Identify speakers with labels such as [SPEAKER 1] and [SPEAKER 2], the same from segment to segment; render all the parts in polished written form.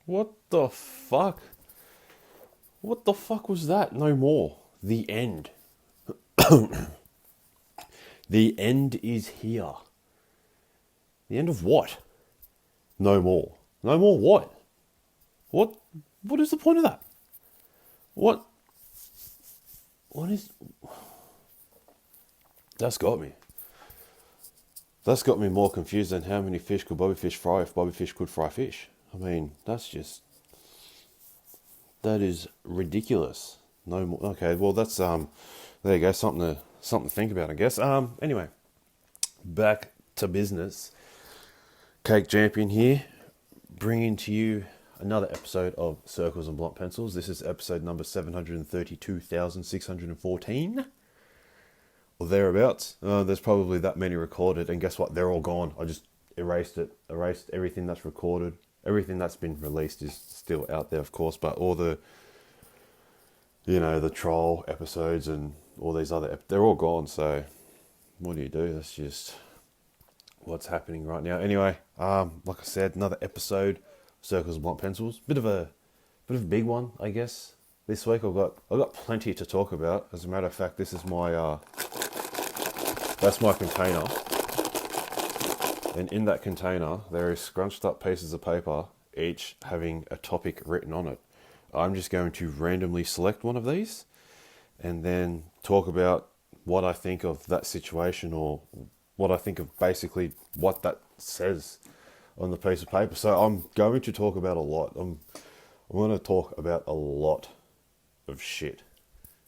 [SPEAKER 1] What the fuck? What the fuck was that? No more. The end. The end is here. The end of what? No more. No more what? What? What is the point of that? What? What is... That's got me. That's got me more confused than how many fish could Bobby Fish fry if Bobby Fish could fry fish. I mean, that's just... That is ridiculous. No more. Okay, well that's there you go, something to think about, I guess. Anyway, back to business. Cake Champion here, bringing to you another episode of Circles and Blunt Pencils. This is episode number 732,614 or thereabouts. There's probably that many recorded, and guess what? They're all gone. I just erased everything that's recorded. Everything that's been released is still out there, of course, but all the, the troll episodes and all these other, they're all gone. So what do you do? That's just what's happening right now. Anyway, like I said, another episode, Circles and Blunt Pencils. Bit of a big one, I guess. This week I've got plenty to talk about. As a matter of fact, this is my that's my container. And in that container, there is scrunched up pieces of paper, each having a topic written on it. I'm just going to randomly select one of these and then talk about what I think of that situation, or what I think of basically what that says on the piece of paper. So I'm going to talk about a lot. I'm going to talk about a lot of shit.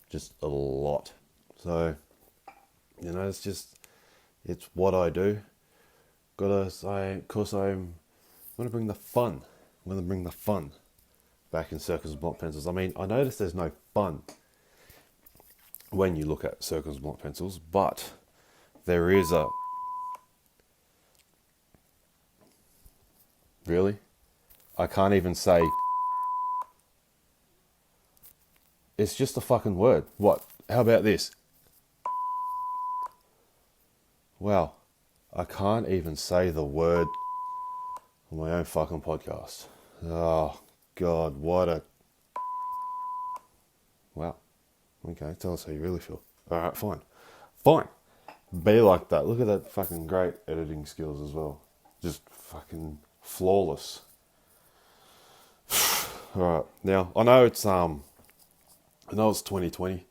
[SPEAKER 1] Just a lot. So, it's what I do. Gotta say, of course, I'm going to bring the fun. I'm going to bring the fun back in Circles and Blunt Pencils. I mean, I notice there's no fun when you look at Circles and Blunt Pencils, but there is a... Really? I can't even say... It's just a fucking word. What? How about this? Wow. I can't even say the word on my own fucking podcast. Oh, God, what a... Wow. Okay, tell us how you really feel. Alright, fine. Fine. Be like that. Look at that fucking great editing skills as well. Just fucking flawless. Alright, now, I know it's 2020,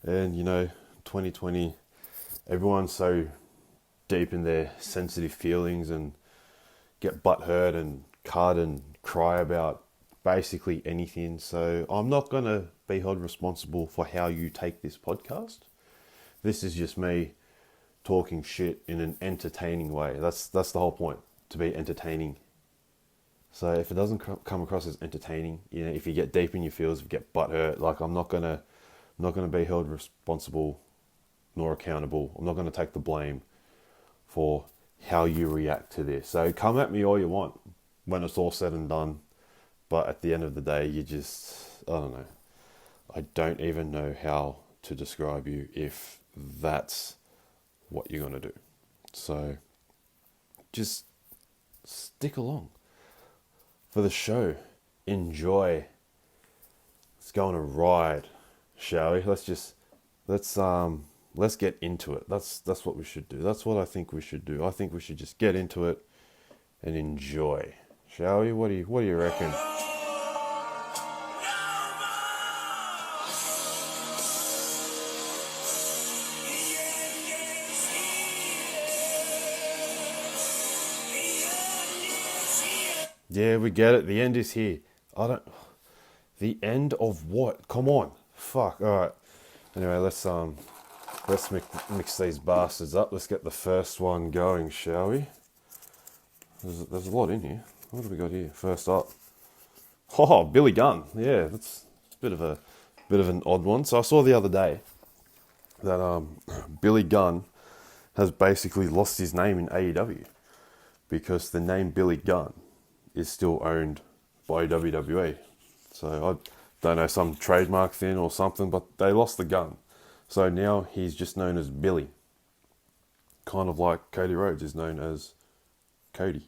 [SPEAKER 1] and 2020, everyone's so deep in their sensitive feelings and get butthurt and cut and cry about basically anything. So I'm not going to be held responsible for how you take this podcast. This is just me talking shit in an entertaining way. That's the whole point, to be entertaining. So if it doesn't come across as entertaining, if you get deep in your feels, if you get butthurt, like I'm not gonna be held responsible nor accountable. I'm not gonna take the blame for how you react to this. So come at me all you want when it's all said and done, but at the end of the day, I don't know. I don't even know how to describe you if that's what you're gonna do. So just stick along for the show. Enjoy. Let's go on a ride, shall we? Let's get into it. That's what we should do. That's what I think we should do. I think we should just get into it and enjoy, shall we? What do you reckon? Yeah, we get it. The end is here. The end of what? Come on. Fuck. All right. Anyway, let's mix these bastards up. Let's get the first one going, shall we? There's a lot in here. What have we got here? First up. Oh, Billy Gunn. Yeah, that's a bit of an odd one. So I saw the other day that Billy Gunn has basically lost his name in AEW because the name Billy Gunn is still owned by WWE. So I don't know, some trademark thing or something, but they lost the gun. So now he's just known as Billy. Kind of like Cody Rhodes is known as Cody.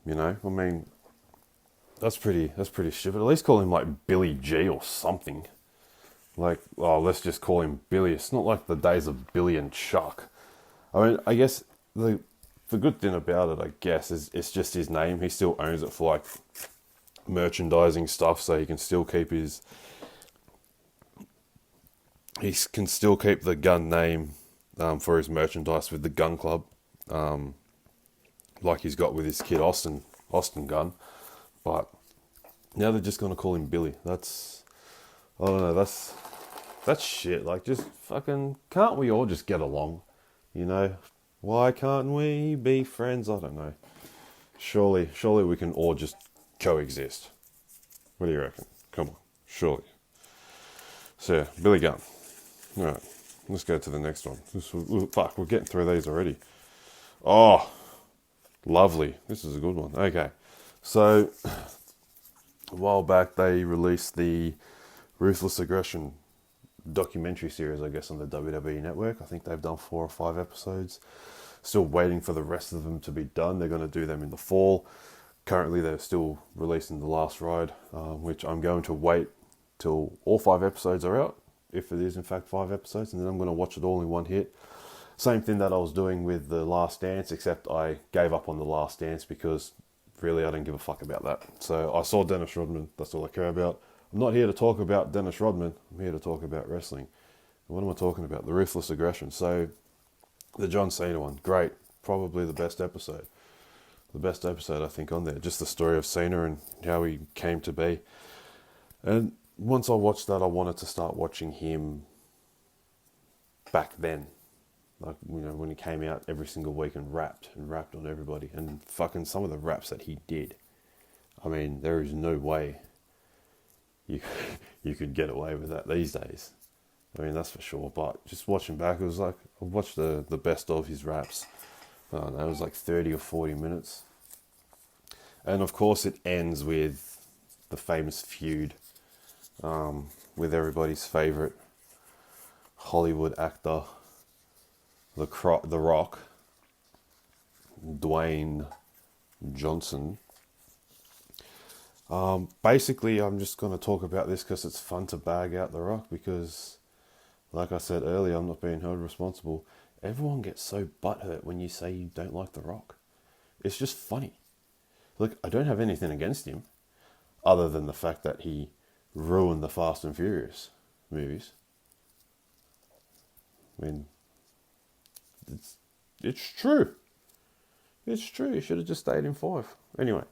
[SPEAKER 1] I mean, That's pretty stupid. At least call him like Billy G or something. Like, oh, let's just call him Billy. It's not like the days of Billy and Chuck. I mean, I guess the good thing about it, I guess, is it's just his name. He still owns it for like merchandising stuff, so he can still keep the gun name for his merchandise with the gun club, like he's got with his kid Austin gun. But now they're just gonna call him Billy. I don't know. That's shit. Like, just fucking, can't we all just get along? You know, why can't we be friends? I don't know. Surely we can all just coexist. What do you reckon? Come on, surely. So yeah, Billy Gunn. All right, let's go to the next one. Fuck, we're getting through these already. Oh, lovely. This is a good one. Okay, so a while back they released the Ruthless Aggression documentary series, I guess, on the WWE Network. I think they've done 4 or 5 episodes. Still waiting for the rest of them to be done. They're going to do them in the fall. Currently, they're still releasing The Last Ride, which I'm going to wait till all 5 episodes are out, if it is in fact 5 episodes, and then I'm going to watch it all in one hit. Same thing that I was doing with The Last Dance, except I gave up on The Last Dance because really I don't give a fuck about that. So I saw Dennis Rodman. That's all I care about. I'm not here to talk about Dennis Rodman. I'm here to talk about wrestling. And what am I talking about? The Ruthless Aggression. So the John Cena one, great. Probably the best episode. The best episode, I think, on there. Just the story of Cena and how he came to be. And once I watched that, I wanted to start watching him back then. Like, you know, when he came out every single week and rapped on everybody. And fucking some of the raps that he did. I mean, there is no way you could get away with that these days. I mean, that's for sure. But just watching back, it was like, I watched the best of his raps. I don't know, it was like 30 or 40 minutes. And of course it ends with the famous feud with everybody's favourite Hollywood actor, The Rock, Dwayne Johnson. Basically, I'm just going to talk about this because it's fun to bag out The Rock because, like I said earlier, I'm not being held responsible. Everyone gets so butthurt when you say you don't like The Rock. It's just funny. Look, I don't have anything against him other than the fact that he ruined the Fast and Furious movies. I mean, it's true. It's true. He should have just stayed in 5. Anyway,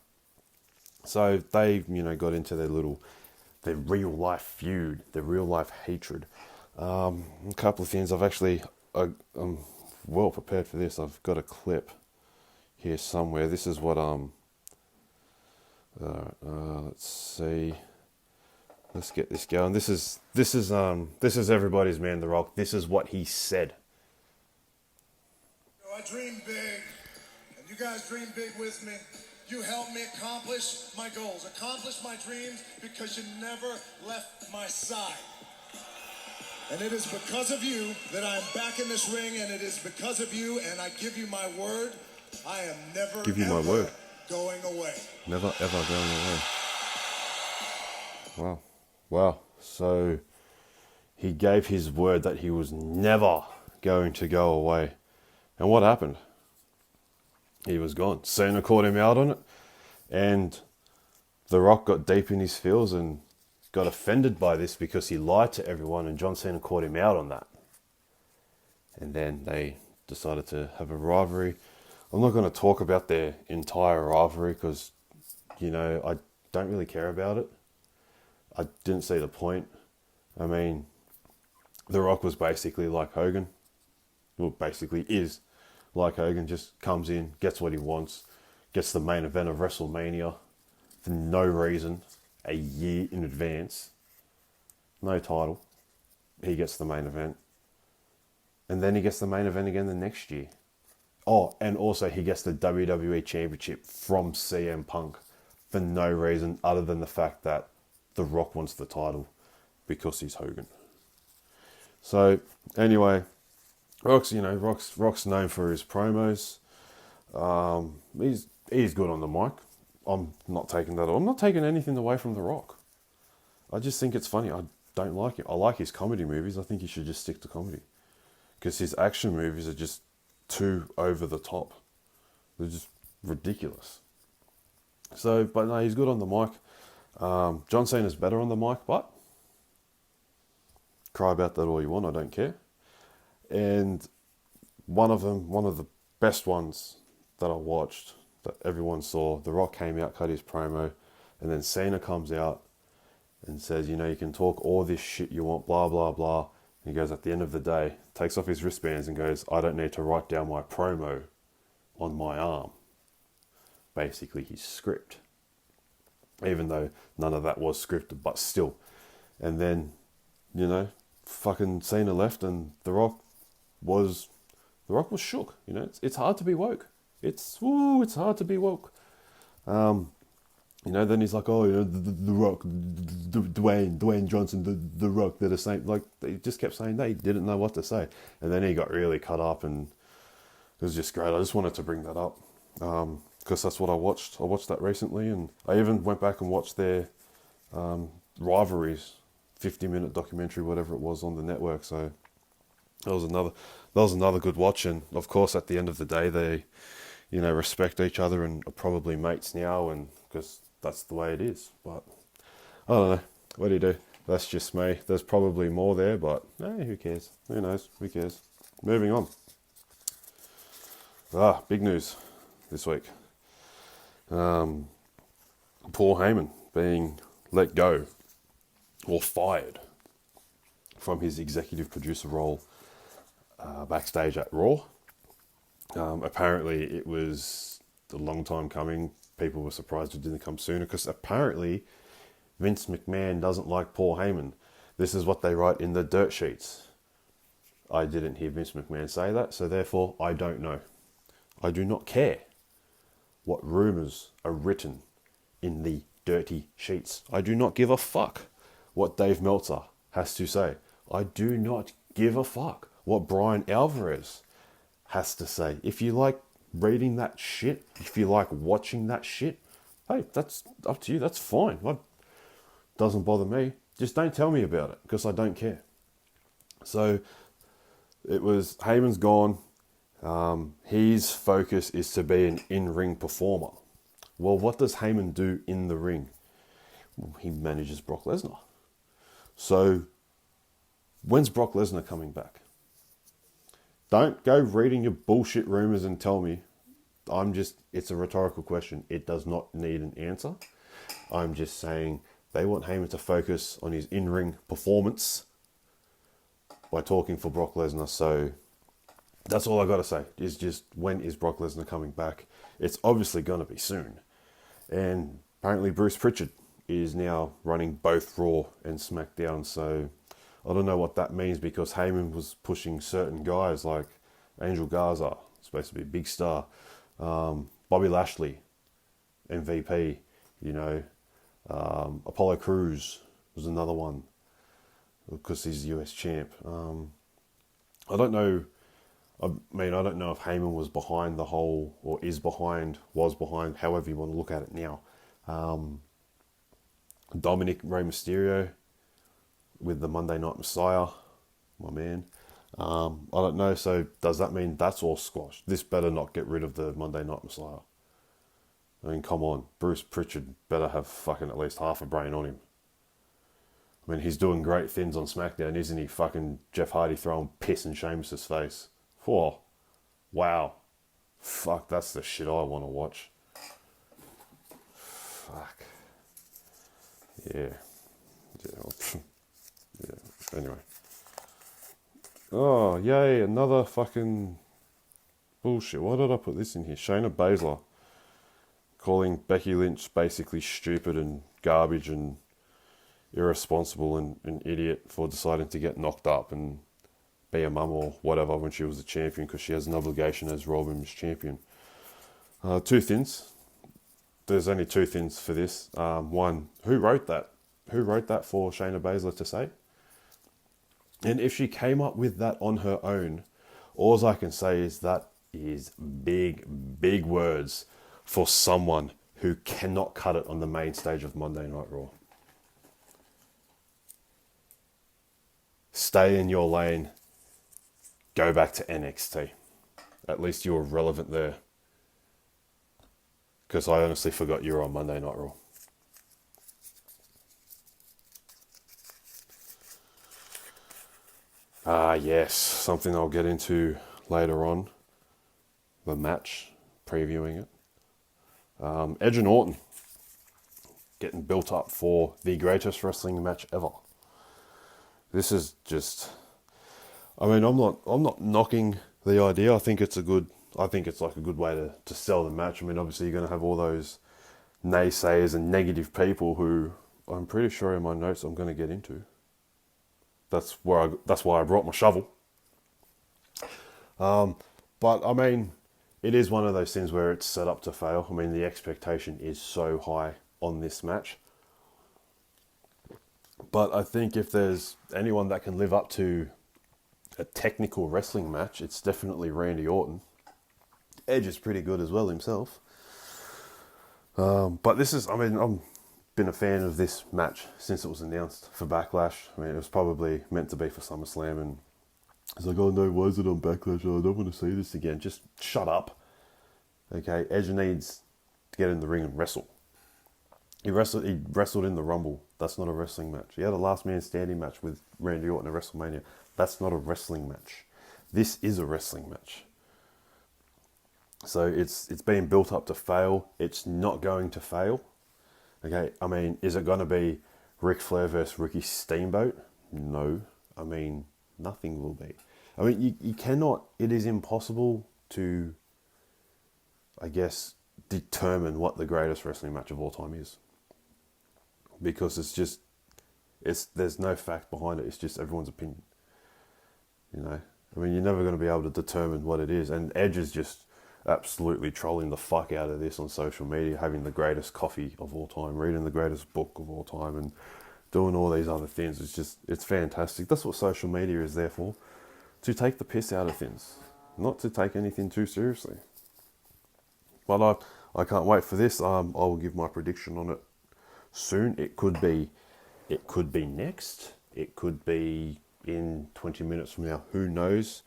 [SPEAKER 1] so they, got into their real life feud, their real life hatred. A couple of things. I'm well prepared for this. I've got a clip here somewhere. This is what let's see. Let's get this going. This is everybody's man, The Rock. This is what he said.
[SPEAKER 2] I dream big, and you guys dream big with me. You helped me accomplish my goals, accomplish my dreams, because you never left my side. And it is because of you that I'm back in this ring, and it is because of you, and I give you my word, I am never, ever going away.
[SPEAKER 1] Never, ever going away. Wow. So he gave his word that he was never going to go away. And what happened? He was gone. Cena caught him out on it, and The Rock got deep in his feels and got offended by this because he lied to everyone, and John Cena caught him out on that. And then they decided to have a rivalry. I'm not going to talk about their entire rivalry because, I don't really care about it. I didn't see the point. I mean, The Rock was basically like Hogan. Well, basically is like Hogan, just comes in, gets what he wants, gets the main event of WrestleMania for no reason, a year in advance, no title. He gets the main event. And then he gets the main event again the next year. Oh, and also he gets the WWE Championship from CM Punk for no reason other than the fact that The Rock wants the title because he's Hogan. So, anyway, Rock's known for his promos. He's good on the mic. I'm not taking that. I'm not taking anything away from The Rock. I just think it's funny. I don't like it. I like his comedy movies. I think he should just stick to comedy. Because his action movies are just too over the top. They're just ridiculous. So, but no, he's good on the mic. John Cena's better on the mic, but cry about that all you want. I don't care. And one of the best ones that I watched, that everyone saw, The Rock came out, cut his promo, and then Cena comes out and says, you know, you can talk all this shit you want, blah, blah, blah. And he goes, at the end of the day, takes off his wristbands and goes, I don't need to write down my promo on my arm. Basically, his script. Even though none of that was scripted, but still. And then, you know, fucking Cena left and The Rock was shook. You know, it's hard to be woke. It's hard to be woke. You know, then he's like, oh, you know, the Rock, Dwayne Johnson, the Rock, they're the same. Like, they just kept saying they didn't know what to say. And then he got really cut up and it was just great. I just wanted to bring that up because that's what I watched. I watched that recently and I even went back and watched their rivalries, 50-minute documentary, whatever it was on the network. So that was another good watch. And of course, at the end of the day, they, you know, respect each other and are probably mates now, and because that's the way it is. But I don't know. What do you do? That's just me. There's probably more there, but hey, who cares? Who knows? Who cares? Moving on. Big news this week. Paul Heyman being let go or fired from his executive producer role backstage at Raw. Apparently it was a long time coming. People were surprised it didn't come sooner because apparently Vince McMahon doesn't like Paul Heyman. This is what they write in the dirt sheets. I didn't hear Vince McMahon say that, so therefore I don't know. I do not care what rumours are written in the dirty sheets. I do not give a fuck what Dave Meltzer has to say. I do not give a fuck what Brian Alvarez has to say. If you like reading that shit, if you like watching that shit, hey, that's up to you. That's fine. It doesn't bother me. Just don't tell me about it because I don't care. So it was Heyman's gone. His focus is to be an in-ring performer. Well, what does Heyman do in the ring? Well, he manages Brock Lesnar. So when's Brock Lesnar coming back? Don't go reading your bullshit rumors and tell me. It's a rhetorical question. It does not need an answer. I'm just saying they want Heyman to focus on his in-ring performance by talking for Brock Lesnar. So that's all I got to say is just when is Brock Lesnar coming back? It's obviously going to be soon. And apparently Bruce Pritchard is now running both Raw and SmackDown. So I don't know what that means because Heyman was pushing certain guys like Angel Garza, supposed to be a big star, Bobby Lashley, MVP, you know, Apollo Crews was another one because he's US champ. I don't know. I don't know if Heyman was behind the whole, or was behind, however you want to look at it now. Dominic Rey Mysterio with the Monday Night Messiah, my man. I don't know, so does that mean that's all squashed? This better not get rid of the Monday Night Messiah. I mean, come on. Bruce Pritchard better have fucking at least half a brain on him. I mean, he's doing great things on SmackDown, isn't he? Fucking Jeff Hardy throwing piss in Sheamus's face. Whoa. Wow. Fuck, that's the shit I want to watch. Fuck. Yeah. Yeah. Anyway. Oh, yay, another fucking bullshit. Why did I put this in here? Shayna Baszler calling Becky Lynch basically stupid and garbage and irresponsible and an idiot for deciding to get knocked up and be a mum or whatever when she was a champion because she has an obligation as Raw Women's Champion. Two things. There's only two things for this. One, who wrote that? Who wrote that for Shayna Baszler to say? And if she came up with that on her own, all I can say is that is big, big words for someone who cannot cut it on the main stage of Monday Night Raw. Stay in your lane. Go back to NXT. At least you were relevant there. Because I honestly forgot you were on Monday Night Raw. Yes, something I'll get into later on. The match, previewing it. Edge and Orton getting built up for the greatest wrestling match ever. This is just, I mean, I'm not knocking the idea. I think it's like a good way to sell the match. I mean, obviously you're going to have all those naysayers and negative people who I'm pretty sure in my notes I'm going to get into. That's why I brought my shovel. But I mean, it is one of those things where it's set up to fail. I mean, the expectation is so high on this match. But I think if there's anyone that can live up to a technical wrestling match, it's definitely Randy Orton. Edge is pretty good as well himself. But this is, I mean, I've been a fan of this match since it was announced for Backlash. I mean, it was probably meant to be for SummerSlam, and it's like, oh no, why is it on Backlash? Oh, I don't want to see this again. Just shut up. Okay, Edge needs to get in the ring and wrestle. He wrestled in the Rumble. That's not a wrestling match. He had a last man standing match with Randy Orton at WrestleMania. That's not a wrestling match. This is a wrestling match. So it's being built up to fail. It's not going to fail. Okay, I mean, is it going to be Ric Flair versus Ricky Steamboat? No. I mean, nothing will be. I mean, you cannot, it is impossible to, I guess, determine what the greatest wrestling match of all time is. Because there's no fact behind it. It's just everyone's opinion. You know, I mean, you're never going to be able to determine what it is. And Edge is just absolutely trolling the fuck out of this on social media, having the greatest coffee of all time, reading the greatest book of all time, and doing all these other things. It's fantastic. That's what social media is there for, to take the piss out of things, not to take anything too seriously. But I can't wait for this. I will give my prediction on it soon. It could be next. It could be in 20 minutes from now. Who knows?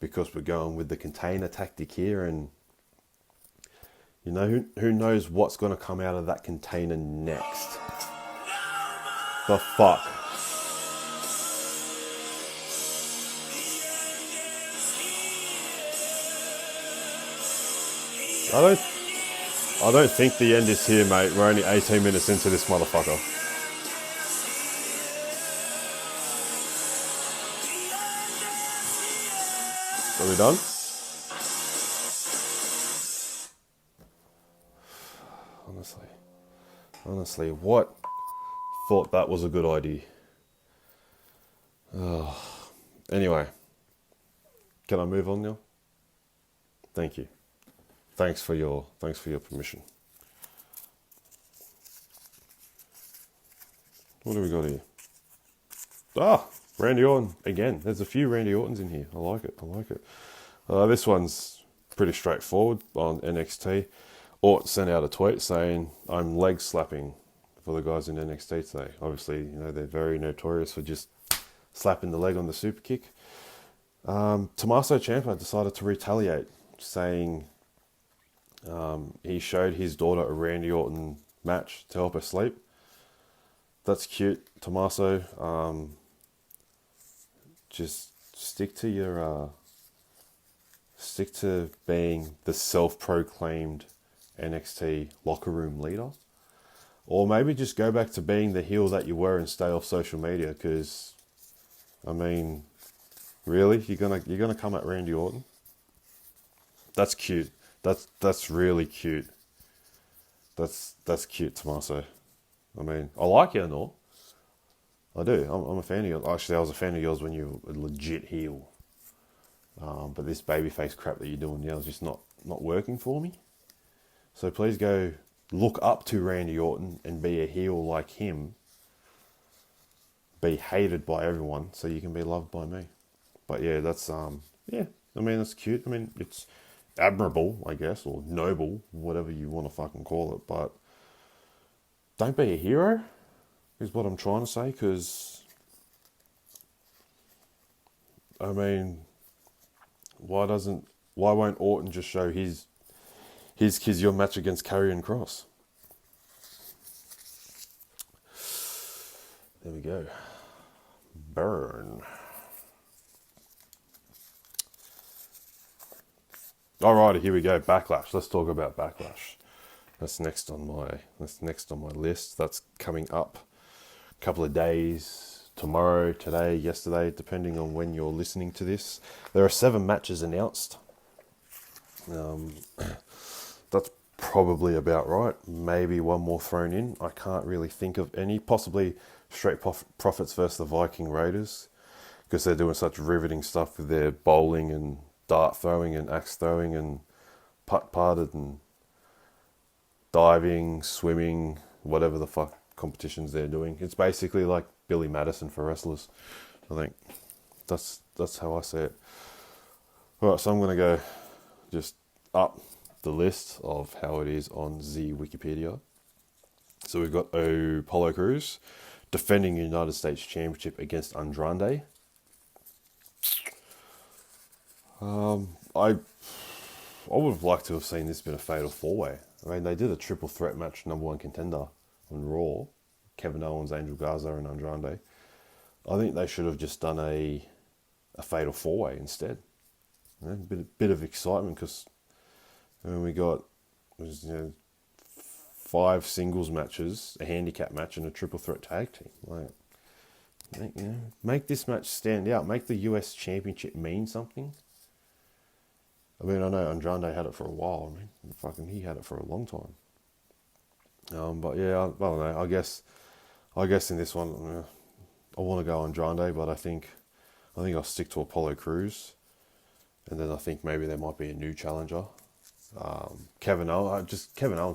[SPEAKER 1] Because we're going with the container tactic here, and you know, who knows what's going to come out of that container next. The fuck. I don't think the end is here, mate. We're only 18 minutes into this motherfucker. Are we done? Honestly, what thought that was a good idea? Anyway, can I move on now? Thank you. Thanks for your permission. What do we got here? Randy Orton again. There's a few Randy Ortons in here. I like it. This one's pretty straightforward on NXT. Orton sent out a tweet saying, "I'm leg slapping for the guys in NXT today." Obviously, you know, they're very notorious for just slapping the leg on the super kick. Tommaso Ciampa decided to retaliate, saying he showed his daughter a Randy Orton match to help her sleep. That's cute, Tommaso. Just stick to being the self-proclaimed NXT locker room leader, or maybe just go back to being the heel that you were and stay off social media. Because, I mean, really, you're gonna come at Randy Orton? That's cute. That's really cute. That's cute, Tommaso. I mean, I like you and all. I do. I'm a fan of yours. Actually, I was a fan of yours when you were a legit heel. But this babyface crap that you're doing now is just not working for me. So please go look up to Randy Orton and be a heel like him. Be hated by everyone so you can be loved by me. But yeah, that's I mean, that's cute. I mean, it's admirable, I guess, or noble, whatever you want to fucking call it. But don't be a hero, is what I'm trying to say. Because, I mean, why won't Orton just show his kids your match against Karrion Kross? There we go. Burn. Alrighty, here we go. Backlash. Let's talk about Backlash. That's next on my list. That's coming up a couple of days. Tomorrow, today, yesterday, depending on when you're listening to this. There are 7 matches announced. That's probably about right. Maybe one more thrown in. I can't really think of any. Possibly Straight Profits versus the Viking Raiders, because they're doing such riveting stuff with their bowling and dart throwing and axe throwing and putt-putted and diving, swimming, whatever the fuck competitions they're doing. It's basically like Billy Madison for wrestlers. I think that's how I see it. Alright, so I'm going to go just up the list of how it is on the Wikipedia. So we've got Apollo Crews defending United States Championship against Andrade. I would have liked to have seen this been a fatal 4-way. I mean, they did a triple threat match, number 1 contender on Raw. Kevin Owens, Angel Garza, and Andrade. I think they should have just done a fatal 4-way instead. You know, bit of excitement, because we got 5 singles matches, a handicap match, and a triple threat tag team. Like, make this match stand out. Make the US Championship mean something. I mean, I know Andrade had it for a while. I mean, he had it for a long time. But yeah, I don't know. I guess in this one, I want to go Andrade, but I think I'll stick to Apollo Crews, and then I think maybe there might be a new challenger. Kevin Owens.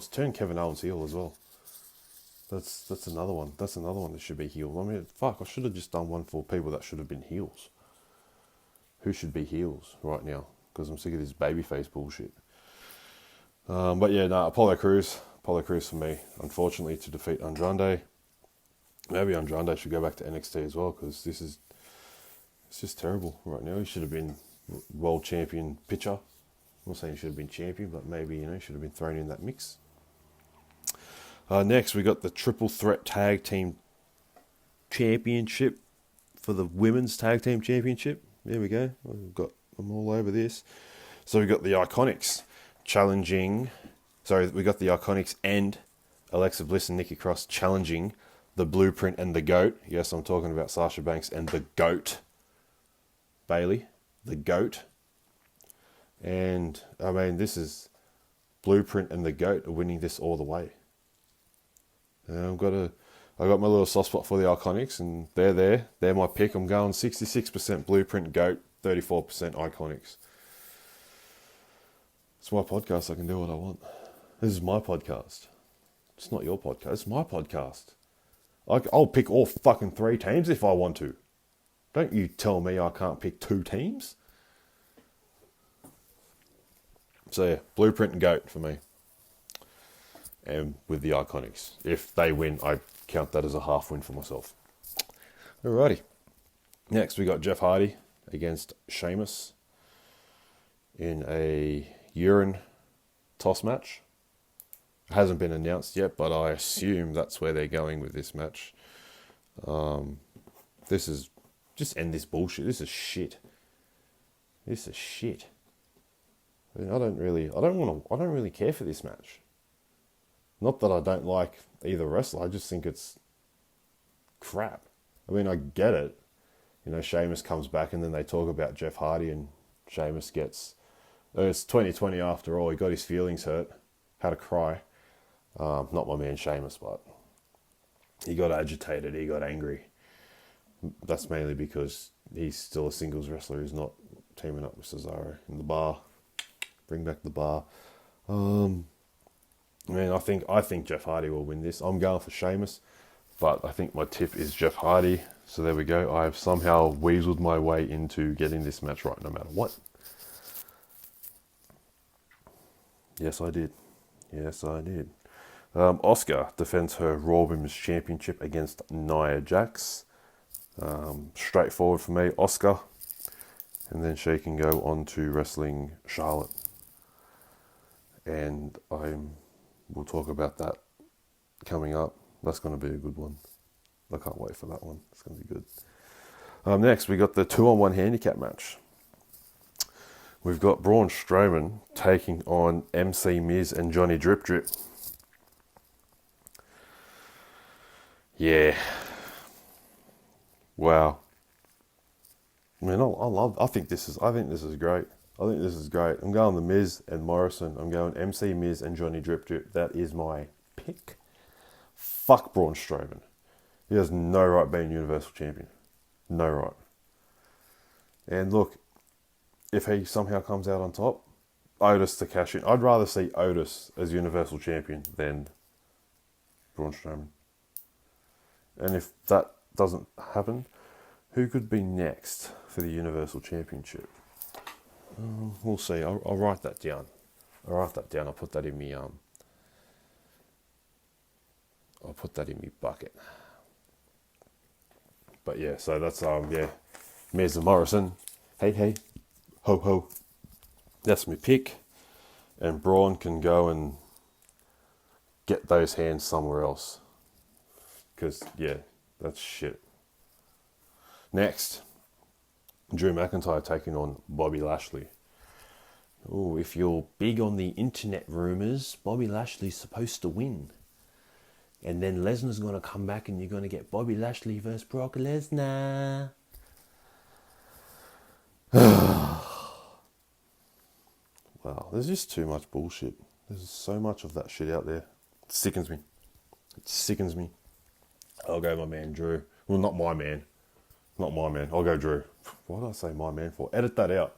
[SPEAKER 1] Turn Kevin Owens heel as well. That's another one. That's another one that should be heel. I mean, fuck, I should have just done one for people that should have been heels. Who should be heels right now? Because I'm sick of this babyface bullshit. But yeah, no, Apollo Crews for me, unfortunately, to defeat Andrade. Maybe Andrade should go back to NXT as well, because it's just terrible right now. He should have been world champion pitcher. I'm not saying he should have been champion, but maybe, should have been thrown in that mix. Next, we got the Triple Threat Tag Team Championship for the Women's Tag Team Championship. There we go. I'm all over this. So we got the Iconics challenging. Sorry, we got the Iconics and Alexa Bliss and Nikki Cross challenging the Blueprint and the GOAT. Yes, I'm talking about Sasha Banks and the GOAT. Bayley, the GOAT. And, I mean, this is Blueprint and the GOAT are winning this all the way. And I got my little soft spot for the Iconics, and they're there. They're my pick. I'm going 66% Blueprint GOAT, 34% Iconics. It's my podcast. I can do what I want. This is my podcast. It's not your podcast. It's my podcast. I'll pick all fucking 3 teams if I want to. Don't you tell me I can't pick 2 teams. So yeah, Blueprint and GOAT for me. And with the Iconics. If they win, I count that as a half win for myself. Alrighty. Next, we got Jeff Hardy against Sheamus in a urine toss match. It hasn't been announced yet, but I assume that's where they're going with this match. This is... Just end this bullshit. This is shit. This is shit. I mean, I don't really care for this match. Not that I don't like either wrestler, I just think it's crap. I mean, I get it. Sheamus comes back and then they talk about Jeff Hardy, and Sheamus gets... It's 2020 after all, he got his feelings hurt, had a cry. Not my man Sheamus, but he got agitated, he got angry. That's mainly because he's still a singles wrestler, he's not teaming up with Cesaro in the bar. Bring back the bar. I think Jeff Hardy will win this. I'm going for Sheamus, but I think my tip is Jeff Hardy. So there we go. I've somehow weaseled my way into getting this match right no matter what. Yes, I did. Oscar defends her Raw Women's Championship against Nia Jax. Straightforward for me, Oscar. And then she can go on to wrestling Charlotte. And we'll talk about that coming up. That's going to be a good one. I can't wait for that one. It's going to be good. Next, we got the 2-on-1 handicap match. We've got Braun Strowman taking on MC Miz and Johnny Drip Drip. Yeah. Wow. I mean, I think this is great. I think this is great. I'm going the Miz and Morrison. I'm going MC Miz and Johnny Drip Drip. That is my pick. Fuck Braun Strowman. He has no right being Universal Champion. No right. And look, if he somehow comes out on top, Otis to cash in. I'd rather see Otis as Universal Champion than Braun Strowman. And if that doesn't happen, who could be next for the Universal Championship? We'll see. I'll write that down. I'll put that in me. I'll put that in me bucket. But yeah, so that's Miz and Morrison. Hey, ho ho. That's my pick. And Braun can go and get those hands somewhere else. Because yeah, that's shit. Next, Drew McIntyre taking on Bobby Lashley. Oh, if you're big on the internet rumours, Bobby Lashley's supposed to win. And then Lesnar's going to come back and you're going to get Bobby Lashley versus Brock Lesnar. Wow, there's just too much bullshit. There's so much of that shit out there. It sickens me. I'll go my man, Drew. Well, not my man. I'll go Drew. Why did I say my man for? Edit that out.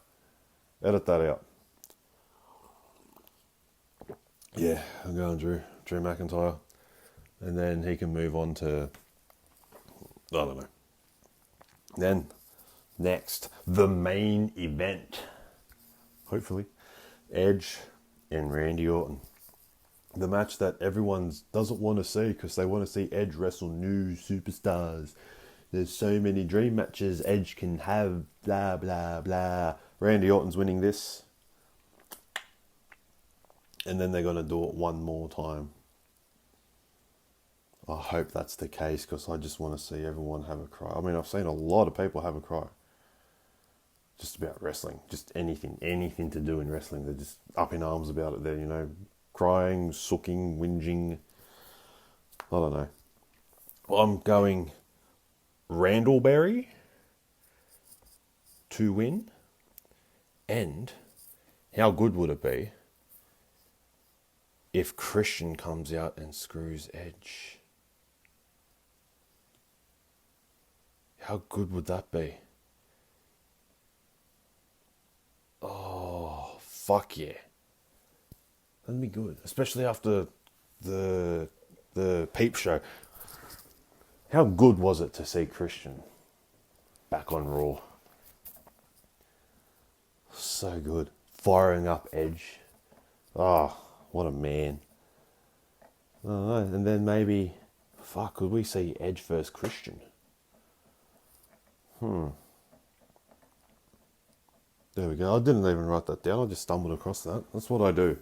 [SPEAKER 1] Yeah, I'm going Drew McIntyre. And then he can move on to, I don't know. Then, next, the main event. Hopefully, Edge and Randy Orton. The match that everyone doesn't want to see because they want to see Edge wrestle new superstars. There's so many dream matches Edge can have, blah, blah, blah. Randy Orton's winning this. And then they're going to do it one more time. I hope that's the case because I just want to see everyone have a cry. I mean, I've seen a lot of people have a cry. Just about wrestling. Just anything to do in wrestling. They're just up in arms about it. They're, crying, sooking, whinging. I don't know. Well, I'm going Randallberry to win. And how good would it be if Christian comes out and screws Edge? How good would that be? Oh, fuck yeah. That'd be good. Especially after the Peep Show. How good was it to see Christian back on Raw? So good. Firing up Edge. Oh, what a man. I don't know. And then maybe, could we see Edge versus Christian? There we go. I didn't even write that down. I just stumbled across that. That's what I do.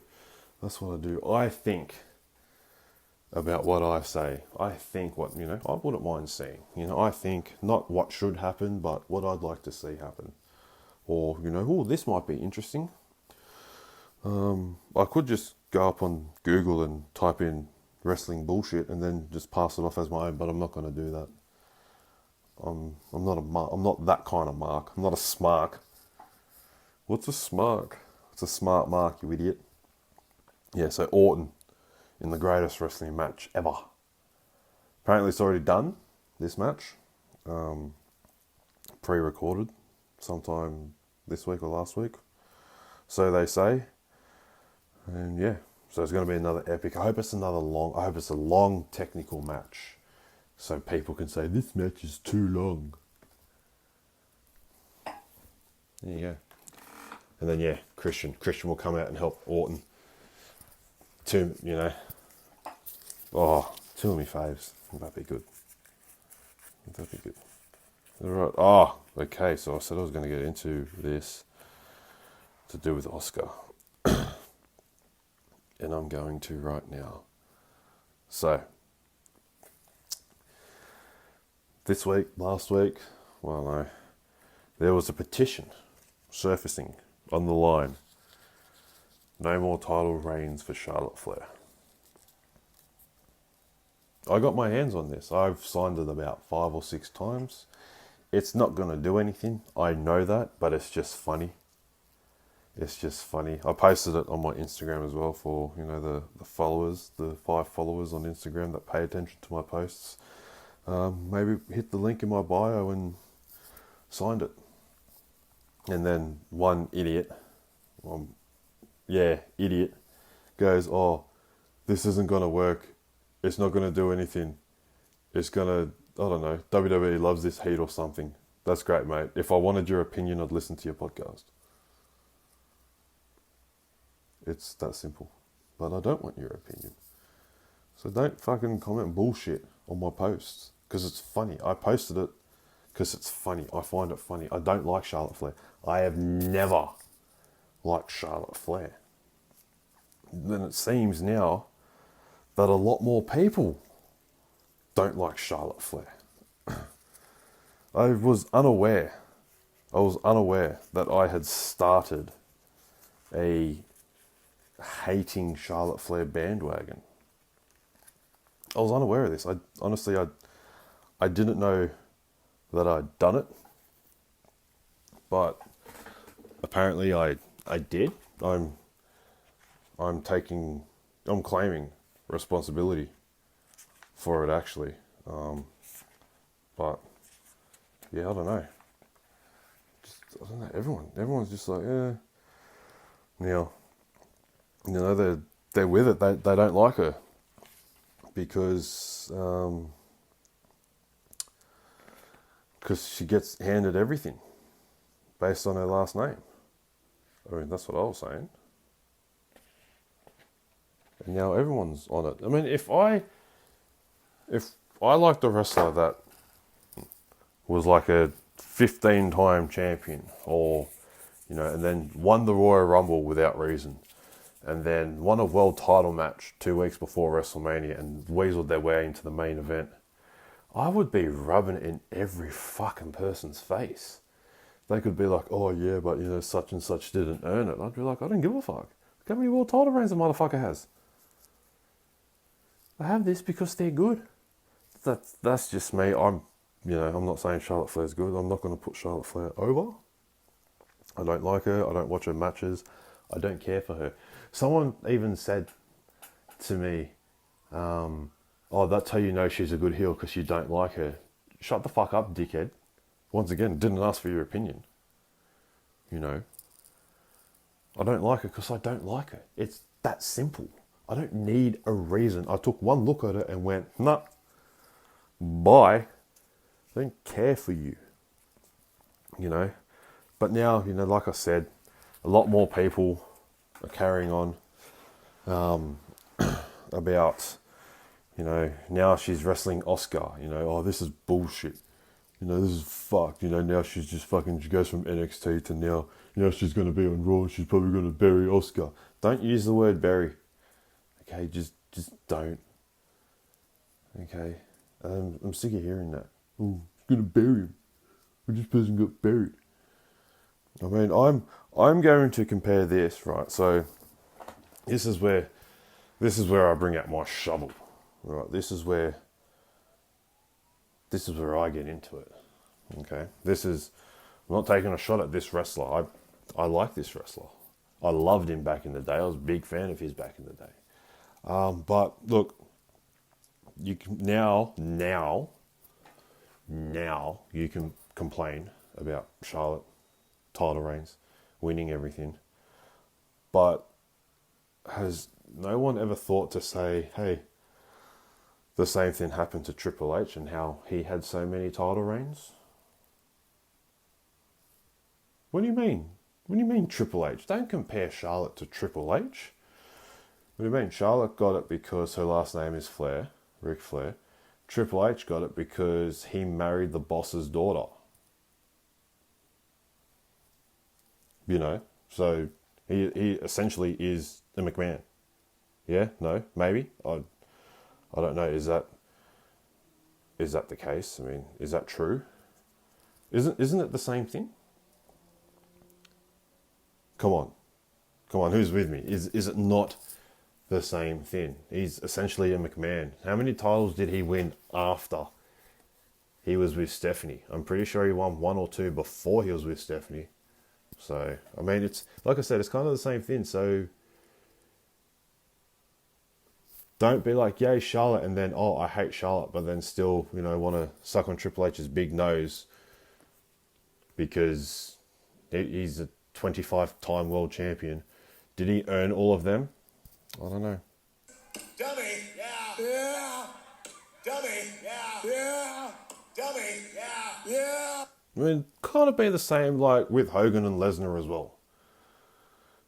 [SPEAKER 1] I think about what I say. I think what, I wouldn't mind seeing. I think not what should happen, but what I'd like to see happen. Or, this might be interesting. I could just go up on Google and type in wrestling bullshit and then just pass it off as my own, but I'm not going to do that. I'm not that kind of mark. I'm not a smark. What's a smark? It's a smart mark, you idiot. Yeah, so Orton in the greatest wrestling match ever. Apparently it's already done, this match. Pre-recorded sometime this week or last week. So they say. And yeah, so it's going to be another epic. I hope it's a long technical match. So people can say, this match is too long. There you go. And then, yeah, Christian will come out and help Orton to, Oh, two of my faves. That'd be good. That'd be good. All right. Oh, okay. So I said I was going to get into this to do with Oscar. And I'm going to right now. So, this week, last week, well, no, there was a petition surfacing on the line. No more title reigns for Charlotte Flair. I got my hands on this. I've signed it about 5 or 6 times. It's not going to do anything. I know that, but it's just funny. It's just funny. I posted it on my Instagram as well for, the followers, the 5 followers on Instagram that pay attention to my posts. Maybe hit the link in my bio and signed it. And then one idiot, idiot, goes, oh, this isn't going to work. It's not going to do anything. It's going to, I don't know, WWE loves this heat or something. That's great, mate. If I wanted your opinion, I'd listen to your podcast. It's that simple. But I don't want your opinion. So don't fucking comment bullshit on my posts. Because it's funny. I posted it because it's funny. I find it funny. I don't like Charlotte Flair. I have never liked Charlotte Flair. Then it seems now that a lot more people don't like Charlotte Flair. I was unaware that I had started a hating Charlotte Flair bandwagon. I was unaware of this. I didn't know that I'd done it, but apparently I did. I'm claiming responsibility for it actually. But yeah, I don't know. I don't know. Everyone's just like, yeah. Now, they're with it. They don't like her because she gets handed everything based on her last name. I mean, that's what I was saying. And now everyone's on it. I mean, if I liked a wrestler that was like a 15-time champion, or and then won the Royal Rumble without reason, and then won a world title match 2 weeks before WrestleMania and weaseled their way into the main event, I would be rubbing it in every fucking person's face. They could be like, oh yeah, but such and such didn't earn it. I'd be like, I don't give a fuck. Look how many world title reigns the motherfucker has. They have this because they're good. That's just me. I'm not saying Charlotte Flair's good. I'm not going to put Charlotte Flair over. I don't like her. I don't watch her matches. I don't care for her. Someone even said to me, oh, that's how you know she's a good heel, because you don't like her. Shut the fuck up, dickhead. Once again, didn't ask for your opinion. I don't like her because I don't like her. It's that simple. I don't need a reason. I took one look at her and went, nah, bye. I don't care for you. But now, like I said, a lot more people are carrying on about, now she's wrestling Oscar, oh, this is bullshit. This is fucked. Now she's just fucking, she goes from NXT to now, she's going to be on Raw. She's probably going to bury Oscar. Don't use the word bury. Okay, just don't. Okay, I'm sick of hearing that. Oh, it's going to bury him. This person got buried. I mean, I'm going to compare this, right? So, this is where I bring out my shovel, right? This is where I get into it. Okay, I'm not taking a shot at this wrestler. I like this wrestler. I loved him back in the day. I was a big fan of his back in the day. But look, you can now you can complain about Charlotte title reigns, winning everything. But has no one ever thought to say, hey, the same thing happened to Triple H and how he had so many title reigns? What do you mean? What do you mean Triple H? Don't compare Charlotte to Triple H. What do you mean? Charlotte got it because her last name is Flair, Ric Flair. Triple H got it because he married the boss's daughter. You know, so he essentially is a McMahon. Yeah, no, maybe. I don't know. Is that the case? I mean, is that true? Isn't it the same thing? Come on, who's with me? Is it not the same thing? He's essentially a McMahon. How many titles did he win after he was with Stephanie? I'm pretty sure he won 1 or 2 before he was with Stephanie. So, I mean, it's, like I said, it's kind of the same thing. So, don't be like, yay, Charlotte, and then, oh, I hate Charlotte, but then still, you know, want to suck on Triple H's big nose because he's a 25-time world champion. Did he earn all of them? I don't know.
[SPEAKER 2] Dummy, yeah. Yeah. Dummy, yeah. Yeah. Dummy, yeah. Yeah.
[SPEAKER 1] I mean, kind of be the same like with Hogan and Lesnar as well.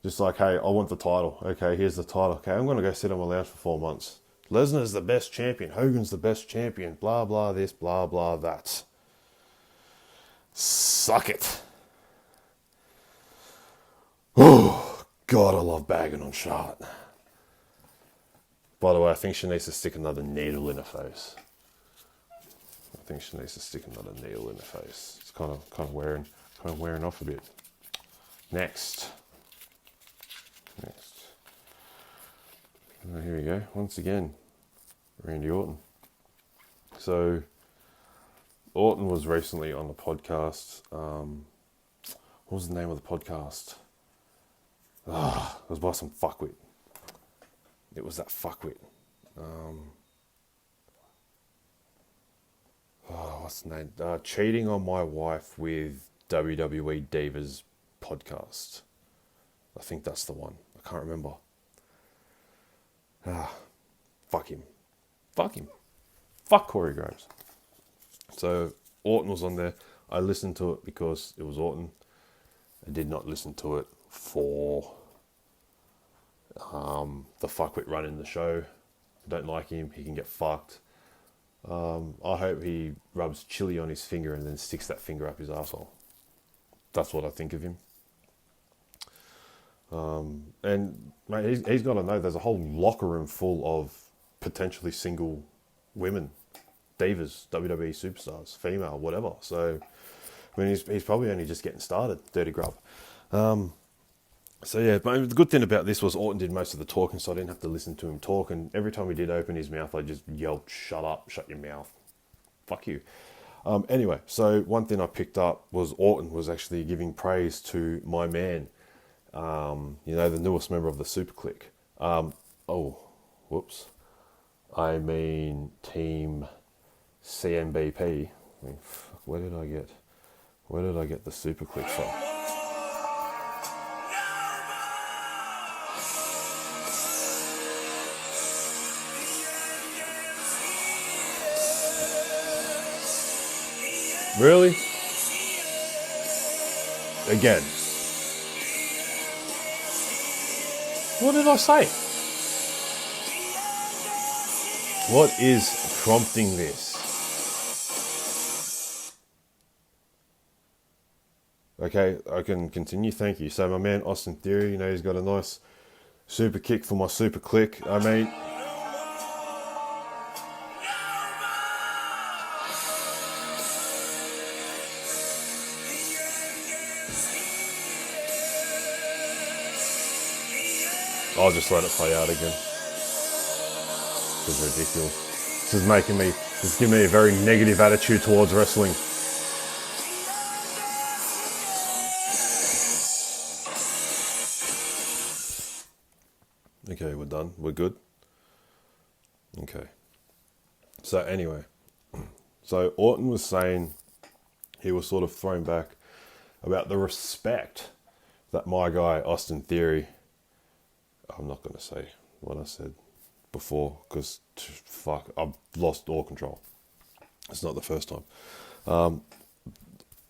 [SPEAKER 1] Just like, hey, I want the title. Okay, here's the title. Okay, I'm going to go sit on my lounge for 4 months. Lesnar's the best champion. Hogan's the best champion. Blah, blah, this, blah, blah, that. Suck it. Oh, God, I love bagging on Charlotte. By the way, I think she needs to stick another needle in her face. It's kind of wearing off a bit. Next. Oh, here we go. Once again, Randy Orton. So, Orton was recently on the podcast. What was the name of the podcast? It was by some fuckwit. It was that fuckwit. What's the name? Cheating on My Wife with WWE Divas podcast. I think that's the one. I can't remember. Fuck him. Fuck Corey Graves. So Orton was on there. I listened to it because it was Orton. I did not listen to it for the fuckwit running the show. I don't like him. He can get fucked. I hope he rubs chili on his finger and then sticks that finger up his arsehole. That's what I think of him. And mate, he's got to know there's a whole locker room full of potentially single women, divas, WWE superstars, female, whatever. So, I mean, he's probably only just getting started, dirty grub. So yeah, but the good thing about this was Orton did most of the talking, so I didn't have to listen to him talk. And every time he did open his mouth, I just yelled, "Shut up! Shut your mouth! Fuck you!" Anyway, so one thing I picked up was Orton was actually giving praise to my man. The newest member of the Super Clique. I mean, Team CNBP. I mean, fuck, where did I get the Super Clique from? Really? Again. What did I say? What is prompting this? Okay, I can continue. Thank you. So my man Austin Theory, he's got a nice super kick for my super click. I mean, I'll just let it play out again. This is ridiculous. This is giving me a very negative attitude towards wrestling. Okay, we're done. We're good. Okay. So anyway, so Orton was saying he was sort of thrown back about the respect that my guy Austin Theory, I'm not going to say what I said before because fuck, I've lost all control. It's not the first time.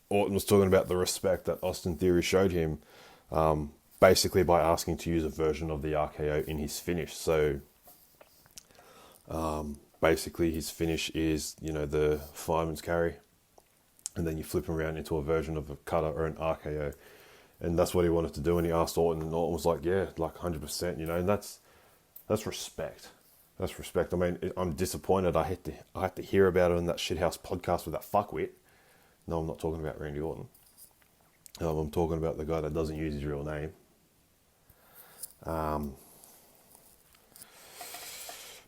[SPEAKER 1] Orton was talking about the respect that Austin Theory showed him basically by asking to use a version of the RKO in his finish. So basically his finish is, the fireman's carry, and then you flip him around into a version of a cutter or an RKO. And that's what he wanted to do, and he asked Orton, and Orton was like, yeah, like 100%, and that's respect. That's respect. I mean, I'm disappointed I had to hear about it on that shithouse podcast with that fuckwit. No, I'm not talking about Randy Orton. I'm talking about the guy that doesn't use his real name.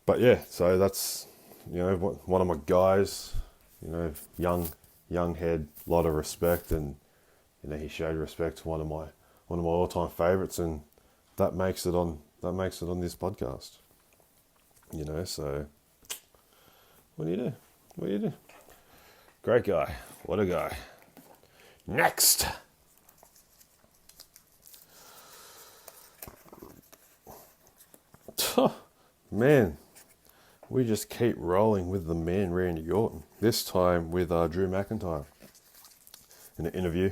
[SPEAKER 1] But yeah, so that's, one of my guys, young head, lot of respect, and he showed respect to one of my all-time favorites, and that makes it on this podcast. So what do you do? Great guy. What a guy. Next. Man, we just keep rolling with the man Randy Orton. This time with Drew McIntyre. In an interview.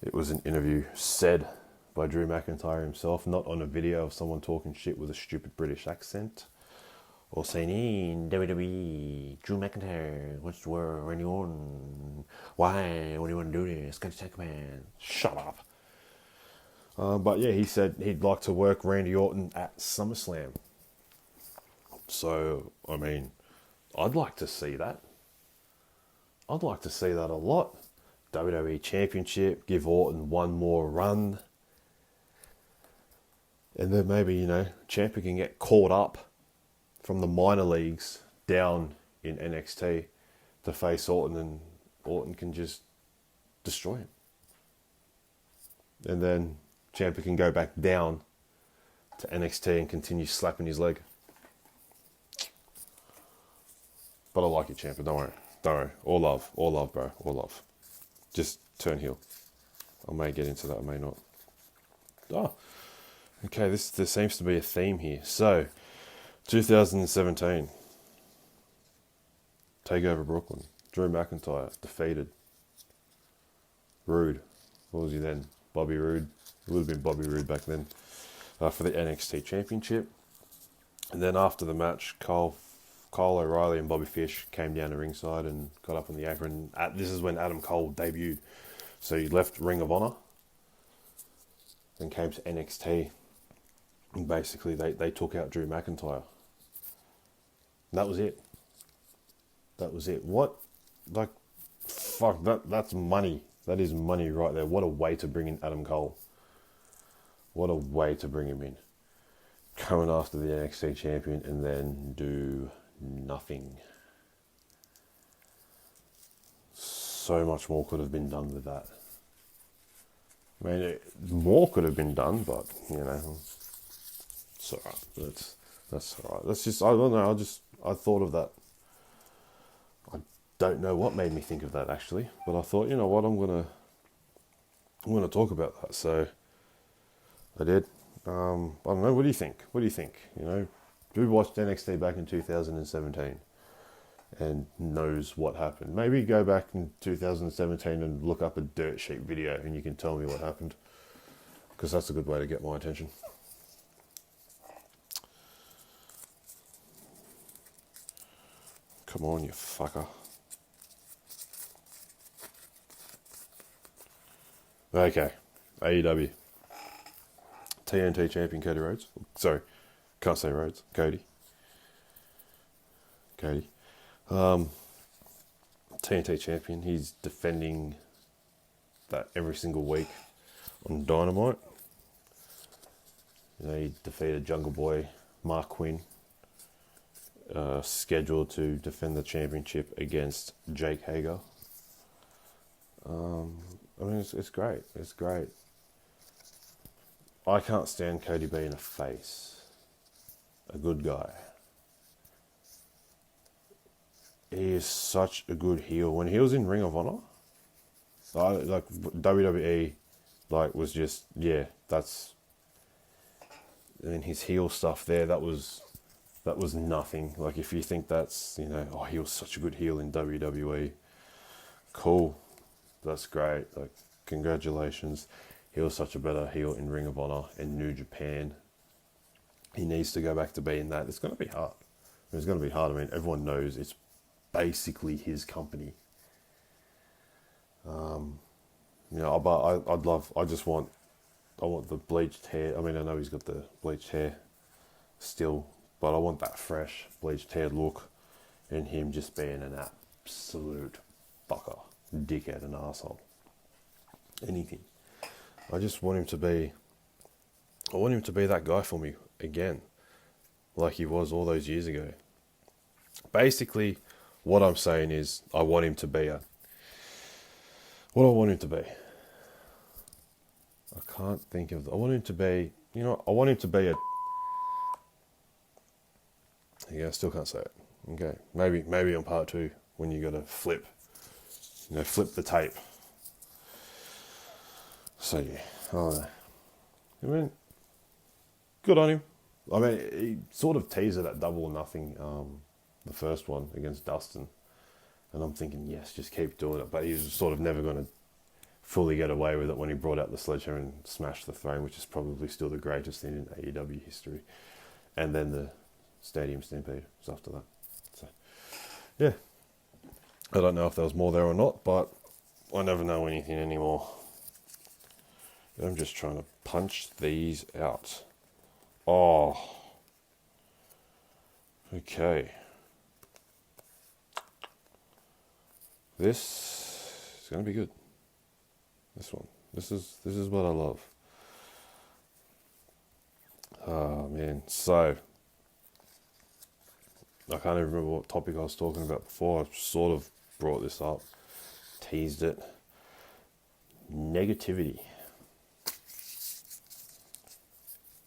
[SPEAKER 1] It was an interview said by Drew McIntyre himself, not on a video of someone talking shit with a stupid British accent. Or saying, hey, WWE, Drew McIntyre, what's the word, Randy Orton? Why? What do you want to do this? Scotty Tackman. Shut up. But yeah, he said he'd like to work Randy Orton at SummerSlam. So, I mean, I'd like to see that. I'd like to see that a lot. WWE Championship, give Orton one more run. And then maybe, Ciampa can get caught up from the minor leagues down in NXT to face Orton, and Orton can just destroy him. And then Ciampa can go back down to NXT and continue slapping his leg. But I like it, Ciampa, don't worry. All love, bro, all love. Just turn heel. I may get into that, I may not. Oh, okay, there seems to be a theme here. So, 2017. TakeOver Brooklyn. Drew McIntyre defeated Rude. What was he then? Bobby Roode. It would have been Bobby Roode back then. For the NXT Championship. And then after the match, Kyle O'Reilly and Bobby Fish came down to ringside and got up on the apron. This is when Adam Cole debuted. So he left Ring of Honor. Then came to NXT. And basically they took out Drew McIntyre. And that was it. What? Like, fuck, that's money. That is money right there. What a way to bring in Adam Cole. What a way to bring him in. Coming after the NXT champion and then do nothing. So much more could have been done with that. I mean, more could have been done, but, it's alright. That's alright. That's just, I don't know, I thought of that. I don't know what made me think of that, actually. But I thought, you know what, I'm gonna talk about that. So, I did. I don't know, what do you think? Who watched NXT back in 2017 and knows what happened? Maybe go back in 2017 and look up a dirt sheet video and you can tell me what happened. Because that's a good way to get my attention. Come on, you fucker. Okay, AEW. TNT champion Cody Rhodes. Sorry, can't say Rhodes. Cody. TNT champion. He's defending that every single week on Dynamite. He defeated Jungle Boy Mark Quinn. Scheduled to defend the championship against Jake Hager. I mean, it's great. It's great. I can't stand Cody being a face. A good guy. He is such a good heel. When he was in Ring of Honor, like WWE, was just, that's, and his heel stuff there, that was nothing. Like, if you think that's, he was such a good heel in WWE, cool, that's great, like, congratulations. he was such a better heel in Ring of Honor and New Japan. He needs to go back to being that. It's going to be hard. It's going to be hard. I mean, everyone knows it's basically his company. But I want the bleached hair. I mean, I know he's got the bleached hair still, but I want that fresh bleached hair look, and him just being an absolute fucker, dickhead, and asshole. Anything. I just want him to be. I want him to be that guy for me again, like he was all those years ago. Basically, what I'm saying is, I want him to be a. What do I want him to be? I can't think of. I want him to be. I want him to be a. Yeah, I still can't say it. Okay, maybe on part 2 when you got to flip. Flip the tape. So yeah, I mean, good on him. I mean, he sort of teased it at Double or Nothing, the first one against Dustin, and I'm thinking, yes, just keep doing it. But he was sort of never going to fully get away with it when he brought out the sledgehammer and smashed the throne, which is probably still the greatest thing in AEW history. And then the Stadium Stampede was after that. So, yeah. I don't know if there was more there or not, but I never know anything anymore. I'm just trying to punch these out. Oh. Okay. This is going to be good. This one. This is what I love. Oh, man. So, I can't even remember what topic I was talking about before. I sort of brought this up. Teased it. Negativity.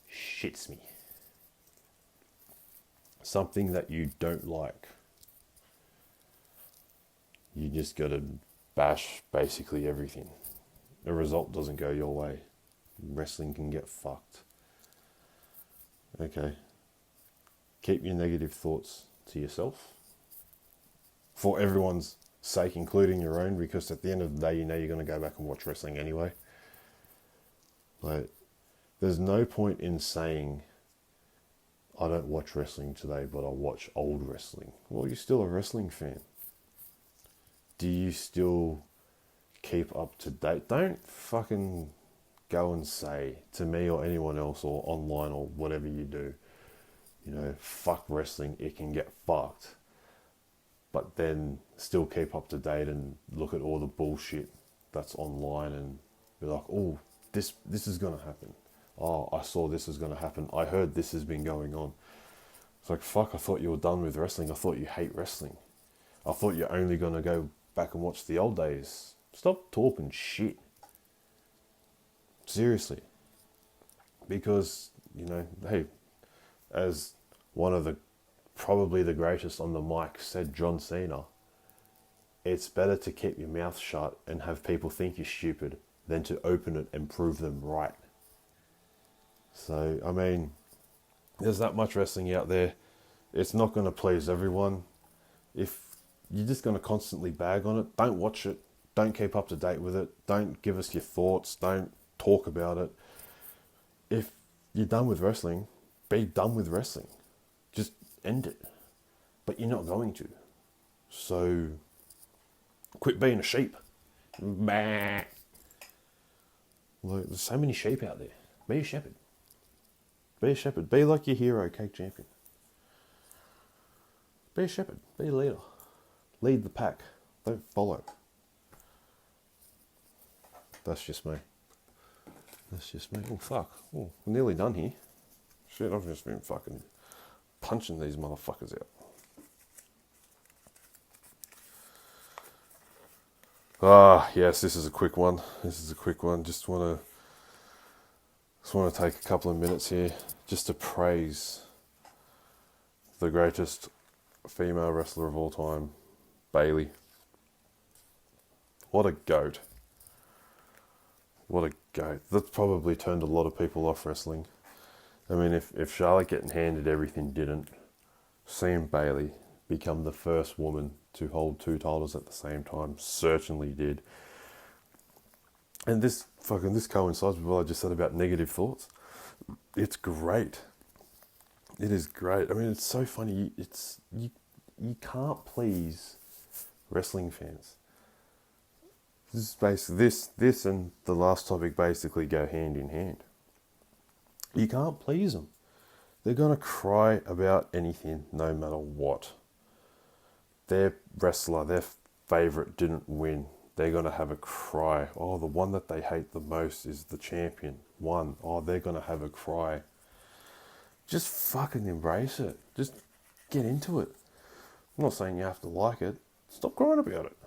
[SPEAKER 1] Shits me. Something that you don't like. You just gotta bash basically everything. The result doesn't go your way. Wrestling can get fucked. Okay. Keep your negative thoughts to yourself. For everyone's sake, including your own, because at the end of the day, you're going to go back and watch wrestling anyway. Like, there's no point in saying, I don't watch wrestling today, but I watch old wrestling. Well, you're still a wrestling fan. Do you still keep up to date? Don't fucking go and say to me or anyone else or online or whatever you do, fuck wrestling, it can get fucked. But then still keep up to date and look at all the bullshit that's online and be like, oh, this is going to happen. Oh, I saw this is going to happen. I heard this has been going on. It's like, fuck, I thought you were done with wrestling. I thought you hate wrestling. I thought you're only going to go back and watch the old days. Stop talking shit. Seriously. Because, hey, as one of the probably the greatest on the mic said, John Cena, it's better to keep your mouth shut and have people think you're stupid than to open it and prove them right. So, I mean, there's that much wrestling out there. It's not going to please everyone. If you're just going to constantly bag on it, don't watch it. Don't keep up to date with it. Don't give us your thoughts. Don't talk about it. If you're done with wrestling, be done with wrestling. Just end it. But you're not going to. So, quit being a sheep. Bah. Look, there's so many sheep out there. Be a shepherd. Be a shepherd. Be like your hero, cake champion. Be a shepherd. Be a leader. Lead the pack. Don't follow. That's just me. That's just me. Oh, fuck. Oh, we're nearly done here. Shit, I've just been fucking punching these motherfuckers out. Yes, this is a quick one. Just want to take a couple of minutes here just to praise the greatest female wrestler of all time, Bayley. What a goat. What a goat. That's probably turned a lot of people off wrestling. I mean, if Charlotte getting handed everything didn't, seeing Bayley become the first woman to hold two titles at the same time certainly did. And this coincides with what I just said about negative thoughts. It's great. It is great. I mean, it's so funny. You can't please wrestling fans. This is basically this and the last topic basically go hand in hand. You can't please them. They're gonna cry about anything, no matter what. Their wrestler, their favorite didn't win. They're gonna have a cry. Oh, the one that they hate the most is the champion won. Oh, they're gonna have a cry. Just fucking embrace it. Just get into it. I'm not saying you have to like it. Stop crying about it.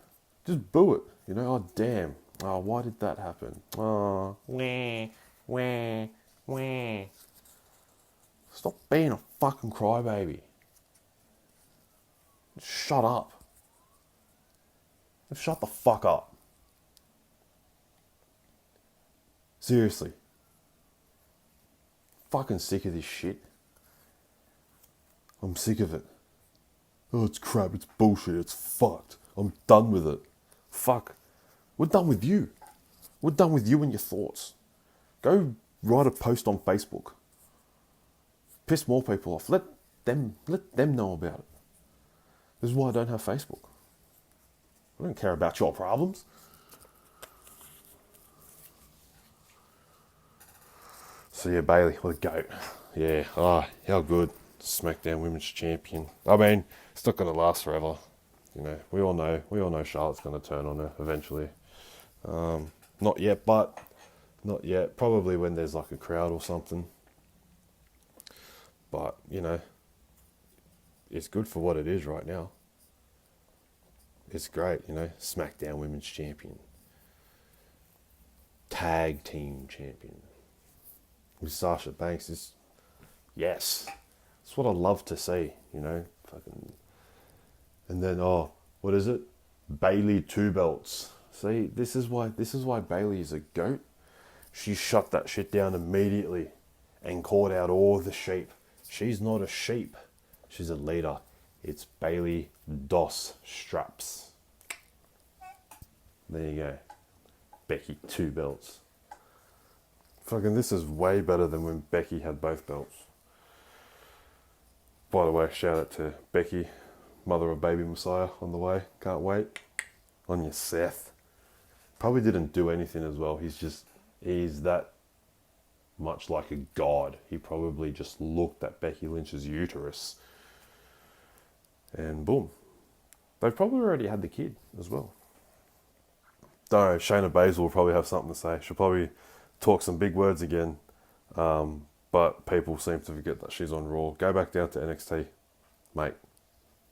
[SPEAKER 1] Just boo it. You know, oh damn. Oh, why did that happen? Oh, wah, wah, wah. Stop being a fucking crybaby. Shut up. Just shut the fuck up. Seriously. Fucking sick of this shit. I'm sick of it. Oh, it's crap, it's bullshit, it's fucked. I'm done with it. Fuck. We're done with you. We're done with you and your thoughts. Go write a post on Facebook. Piss more people off. Let them know about it. This is why I don't have Facebook. I don't care about your problems. So yeah, Bailey, what a goat. Yeah, how good. SmackDown Women's Champion. I mean, it's not going to last forever. You know, we all know Charlotte's going to turn on her eventually. Not yet. Probably when there's like a crowd or something. But, you know, it's good for what it is right now. It's great, you know. SmackDown Women's Champion. Tag Team Champion. With Sasha Banks is, yes. That's what I love to see, you know. Fucking. And then, what is it? Bailey 2 belts. See, this is why Bailey is a goat. She shut that shit down immediately and called out all the sheep. She's not a sheep. She's a leader. It's Bailey Dos Straps. There you go. Becky 2 belts. Fucking this is way better than when Becky had both belts. By the way, shout out to Becky, mother of baby Messiah, on the way. Can't wait. On your Seth. Probably didn't do anything as well. He's that much like a god. He probably just looked at Becky Lynch's uterus and boom. They've probably already had the kid as well. Don't know, Shayna Baszler will probably have something to say. She'll probably talk some big words again. But people seem to forget that she's on Raw. Go back down to NXT, mate.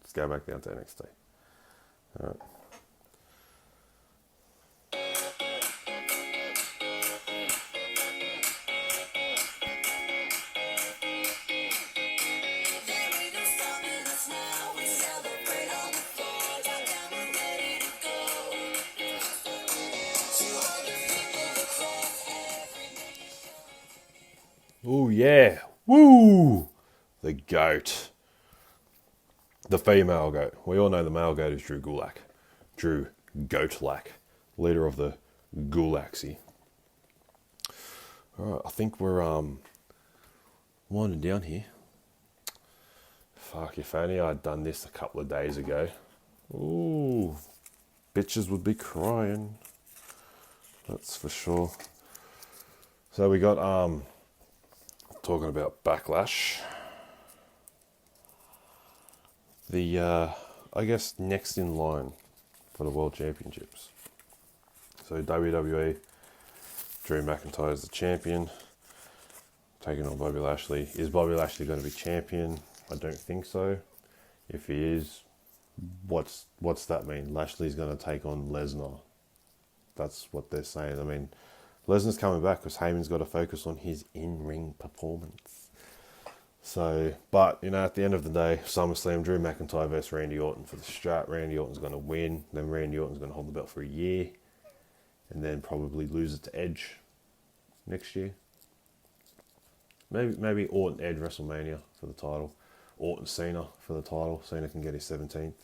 [SPEAKER 1] Just go back down to NXT. All right. Oh yeah, woo! The goat, the female goat. We all know the male goat is Drew Gulak, Drew Goatlak, leader of the Gulaxy. All right, I think we're winding down here. Fuck, if only I'd done this a couple of days ago. Ooh, bitches would be crying. That's for sure. So we got talking about Backlash. The I guess next in line for the World Championships. So WWE, Drew McIntyre is the champion, taking on Bobby Lashley. Is Bobby Lashley going to be champion? I don't think so. If he is, what's that mean? Lashley's going to take on Lesnar. That's what they're saying. I mean, Lesnar's coming back because Heyman's got to focus on his in-ring performance. So, but, you know, at the end of the day, SummerSlam, Drew McIntyre versus Randy Orton for the strap. Randy Orton's going to win. Then Randy Orton's going to hold the belt for a year. And then probably lose it to Edge next year. Maybe Orton Edge WrestleMania for the title. Orton Cena for the title. Cena can get his 17th.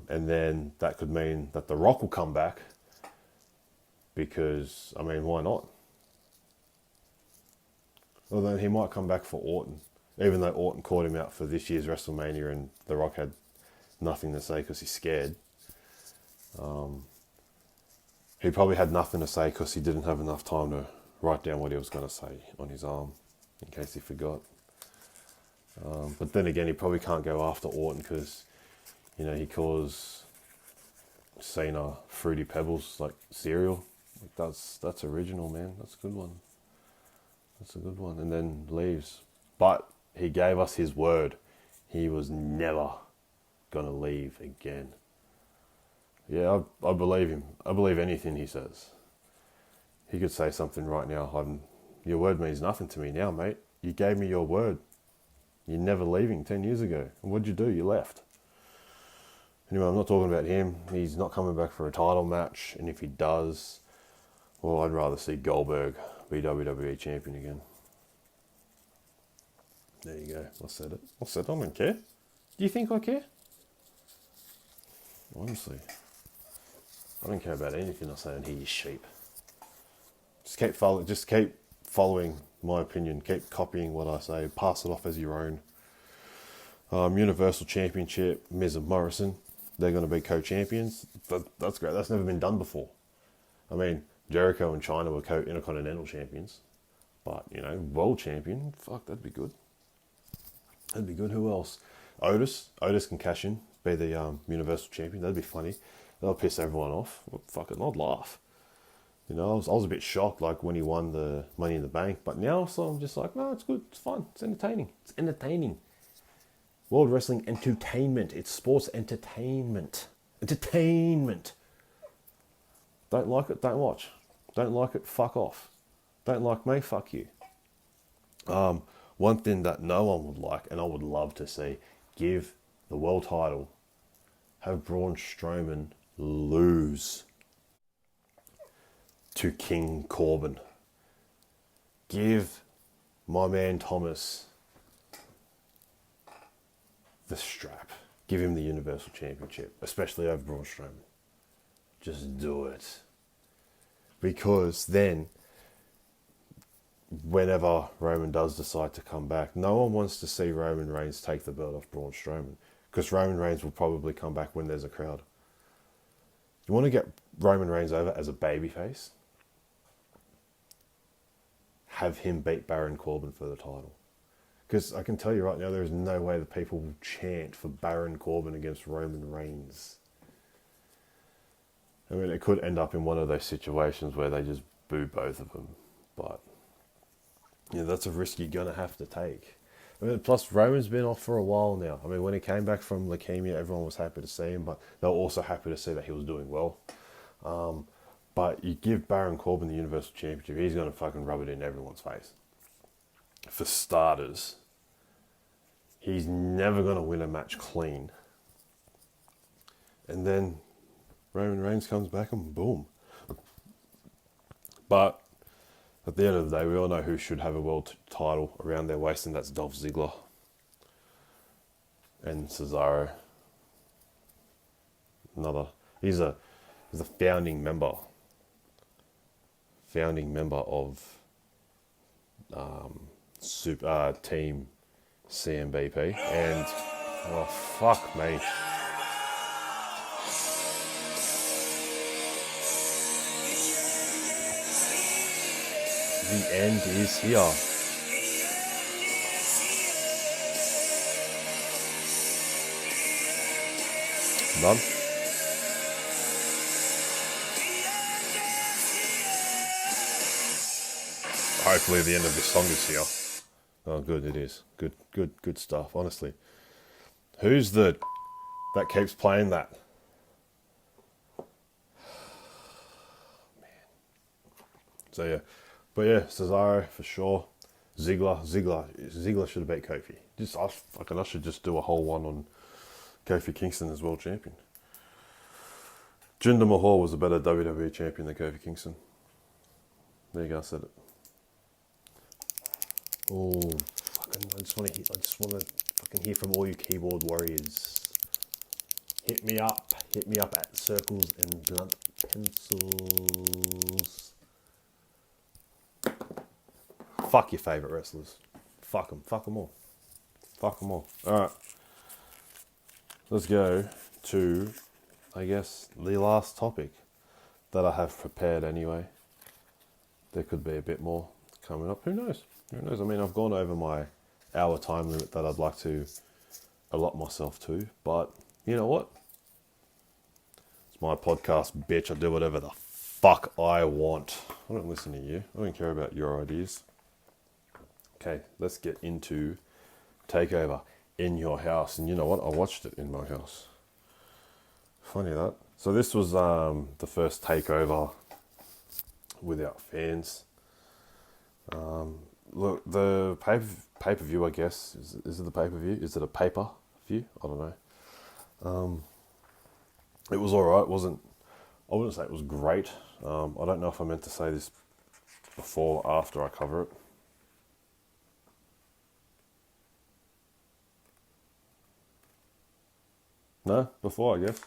[SPEAKER 1] And then that could mean that The Rock will come back because, I mean, why not? Well, then he might come back for Orton, even though Orton called him out for this year's WrestleMania and The Rock had nothing to say because he's scared. He probably had nothing to say because he didn't have enough time to write down what he was going to say on his arm, in case he forgot. But then again, he probably can't go after Orton because, you know, he calls Cena Fruity Pebbles, like cereal. Like that's original, man. That's a good one. That's a good one. And then leaves. But he gave us his word. He was never going to leave again. Yeah, I believe him. I believe anything he says. He could say something right now. Your word means nothing to me now, mate. You gave me your word. You're never leaving 10 years ago. And what'd you do? You left. Anyway, I'm not talking about him. He's not coming back for a title match. And if he does, well, I'd rather see Goldberg be WWE champion again. There you go. I said it. I don't care. Do you think I care? Honestly. I don't care about anything I say on here, you sheep. Just keep following my opinion. Keep copying what I say. Pass it off as your own. Universal Championship, Miz and Morrison. They're going to be co-champions. That's great. That's never been done before. I mean, Jericho and China were co-intercontinental champions. But, you know, world champion, fuck, that'd be good. That'd be good. Who else? Otis. Otis can cash in, be the Universal Champion. That'd be funny. That'll piss everyone off. Well, fuck it, I'd laugh. You know, I was a bit shocked, like, when he won the Money in the Bank. But now, so I'm just like, no, it's good. It's fun. It's entertaining. It's entertaining. World Wrestling Entertainment. It's sports entertainment. Entertainment. Don't like it, don't watch. Don't like it, fuck off. Don't like me, fuck you. One thing that no one would like, and I would love to see, give the world title, have Braun Strowman lose to King Corbin. Give my man Thomas the strap. Give him the Universal Championship, especially over Braun Strowman. Just do it. Because then, whenever Roman does decide to come back, no one wants to see Roman Reigns take the belt off Braun Strowman. Because Roman Reigns will probably come back when there's a crowd. You want to get Roman Reigns over as a babyface? Have him beat Baron Corbin for the title. Because I can tell you right now, there is no way that people will chant for Baron Corbin against Roman Reigns. I mean, it could end up in one of those situations where they just boo both of them. But, yeah, that's a risk you're going to have to take. I mean, plus, Roman's been off for a while now. I mean, when he came back from leukemia, everyone was happy to see him, but they were also happy to see that he was doing well. But you give Baron Corbin the Universal Championship, he's going to fucking rub it in everyone's face. For starters, he's never going to win a match clean. And then Roman Reigns comes back and boom. But at the end of the day, we all know who should have a world title around their waist, and that's Dolph Ziggler and Cesaro. He's a founding member of Team CNBP, and oh fuck me. The end is here. Done. Hopefully the end of this song is here. Oh, good, it is. Good stuff, honestly. Who's that keeps playing that? Man. So, yeah. But, yeah, Cesaro, for sure. Ziggler should have beat Kofi. I should just do a whole one on Kofi Kingston as world champion. Jinder Mahal was a better WWE champion than Kofi Kingston. There you go, I said it. Oh, fucking! I just want to fucking hear from all you keyboard warriors. Hit me up. hit me up at Circles and Blunt Pencils. Fuck your favourite wrestlers. Fuck them. Fuck them all. Fuck them all. Alright. Let's go to, I guess, the last topic that I have prepared anyway. There could be a bit more coming up. Who knows? Who knows? I mean, I've gone over my hour time limit that I'd like to allot myself to. But you know what? It's my podcast, bitch. I do whatever the fuck I want. I don't listen to you. I don't care about your ideas. Okay, let's get into TakeOver in your house. And you know what? I watched it in my house. Funny that. So this was the first TakeOver without fans. Look, the pay-per-view, I guess. Is it the pay-per-view? Is it a pay-per-view? I don't know. It was alright. I wouldn't say it was great. I don't know if I meant to say this before or after I cover it. No, before, I guess.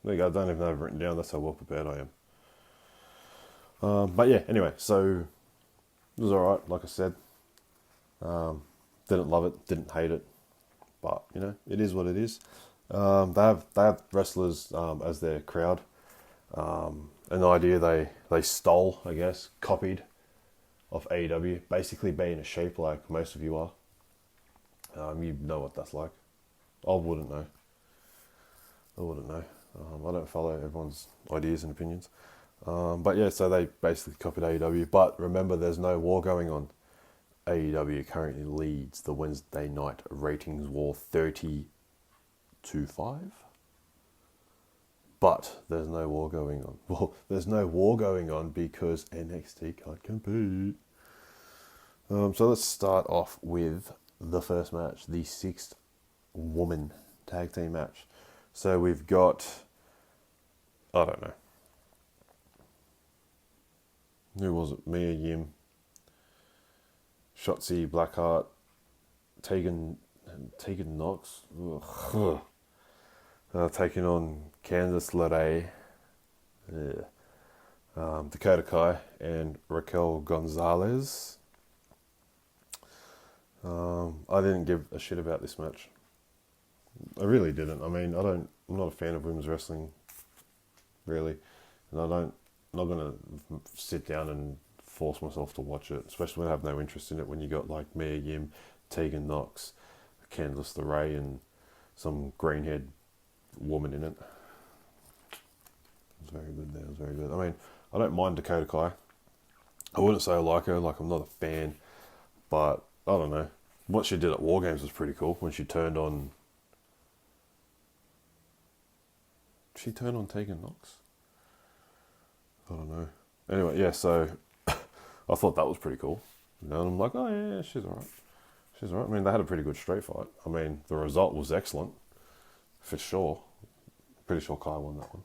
[SPEAKER 1] There you go. I don't even have it written down. That's how well prepared I am. But yeah, anyway, so it was alright, like I said. Didn't love it, didn't hate it. But, you know, it is what it is. They have wrestlers as their crowd. An idea they stole, I guess, copied off AEW. Basically being a sheep like most of you are. You know what that's like. I wouldn't know. I don't follow everyone's ideas and opinions. But yeah, so they basically copied AEW. But remember, there's no war going on. AEW currently leads the Wednesday night ratings war 30-5. But there's no war going on. Well, there's no war going on because NXT can't compete. So let's start off with the first match, the 6th woman tag team match. So we've got, I don't know. Who was it? Mia Yim, Shotzi Blackheart, Tegan Knox, taking on Candice LeRae, Dakota Kai, and Raquel Gonzalez. I didn't give a shit about this match. I really didn't. I mean, I'm not a fan of women's wrestling, really, and I'm not gonna sit down and force myself to watch it, especially when I have no interest in it. When you got like Mia Yim, Tegan Knox, Candice LeRae, and some green-haired woman in it. It was very good there. It was very good. I mean, I don't mind Dakota Kai. I wouldn't say I like her. Like, I'm not a fan, but I don't know. What she did at War Games was pretty cool when she turned on. She turned on Tegan Knox? I don't know. Anyway, yeah, so I thought that was pretty cool. You know, and I'm like, oh yeah, she's alright. She's alright. I mean, they had a pretty good straight fight. I mean, the result was excellent, for sure. Pretty sure Kai won that one.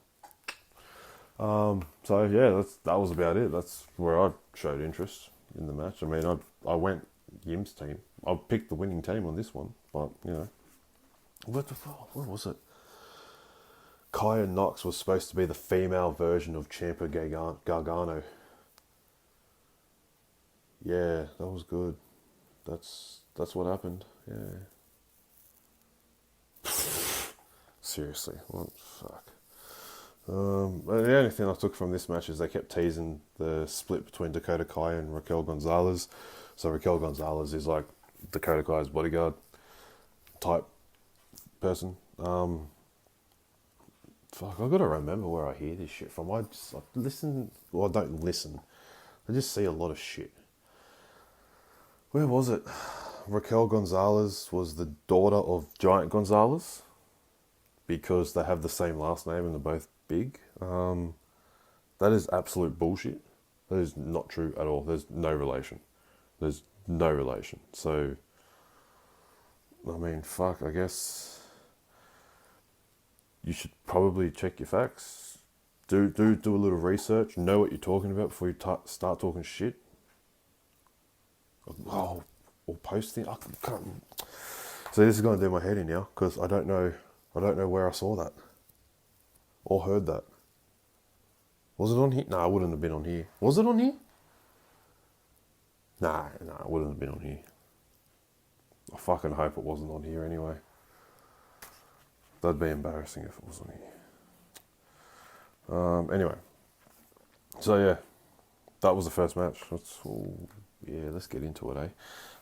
[SPEAKER 1] So yeah, that was about it. That's where I showed interest in the match. I mean, I went Yim's team. I picked the winning team on this one, but you know, what was it? Kai and Knox was supposed to be the female version of Ciampa Gargano. Yeah, that was good. That's what happened. Yeah. Seriously, what the fuck? The only thing I took from this match is they kept teasing the split between Dakota Kai and Raquel Gonzalez. So Raquel Gonzalez is like Dakota Kai's bodyguard type person. Fuck, I've got to remember where I hear this shit from. I listen, well, I don't listen. I just see a lot of shit. Where was it? Raquel Gonzalez was the daughter of Giant Gonzalez because they have the same last name and they're both big. That is absolute bullshit. That is not true at all. There's no relation. So, I mean, fuck, I guess you should probably check your facts. Do a little research. Know what you're talking about before you start talking shit. Oh, or posting. I can't. So this is going to do my head in now because I don't know where I saw that. or heard that. Was it on here? No, it wouldn't have been on here. Was it on here? Nah, it wouldn't have been on here. I fucking hope it wasn't on here anyway. That'd be embarrassing if it was on here. Anyway. So yeah, that was the first match. Let's get into it,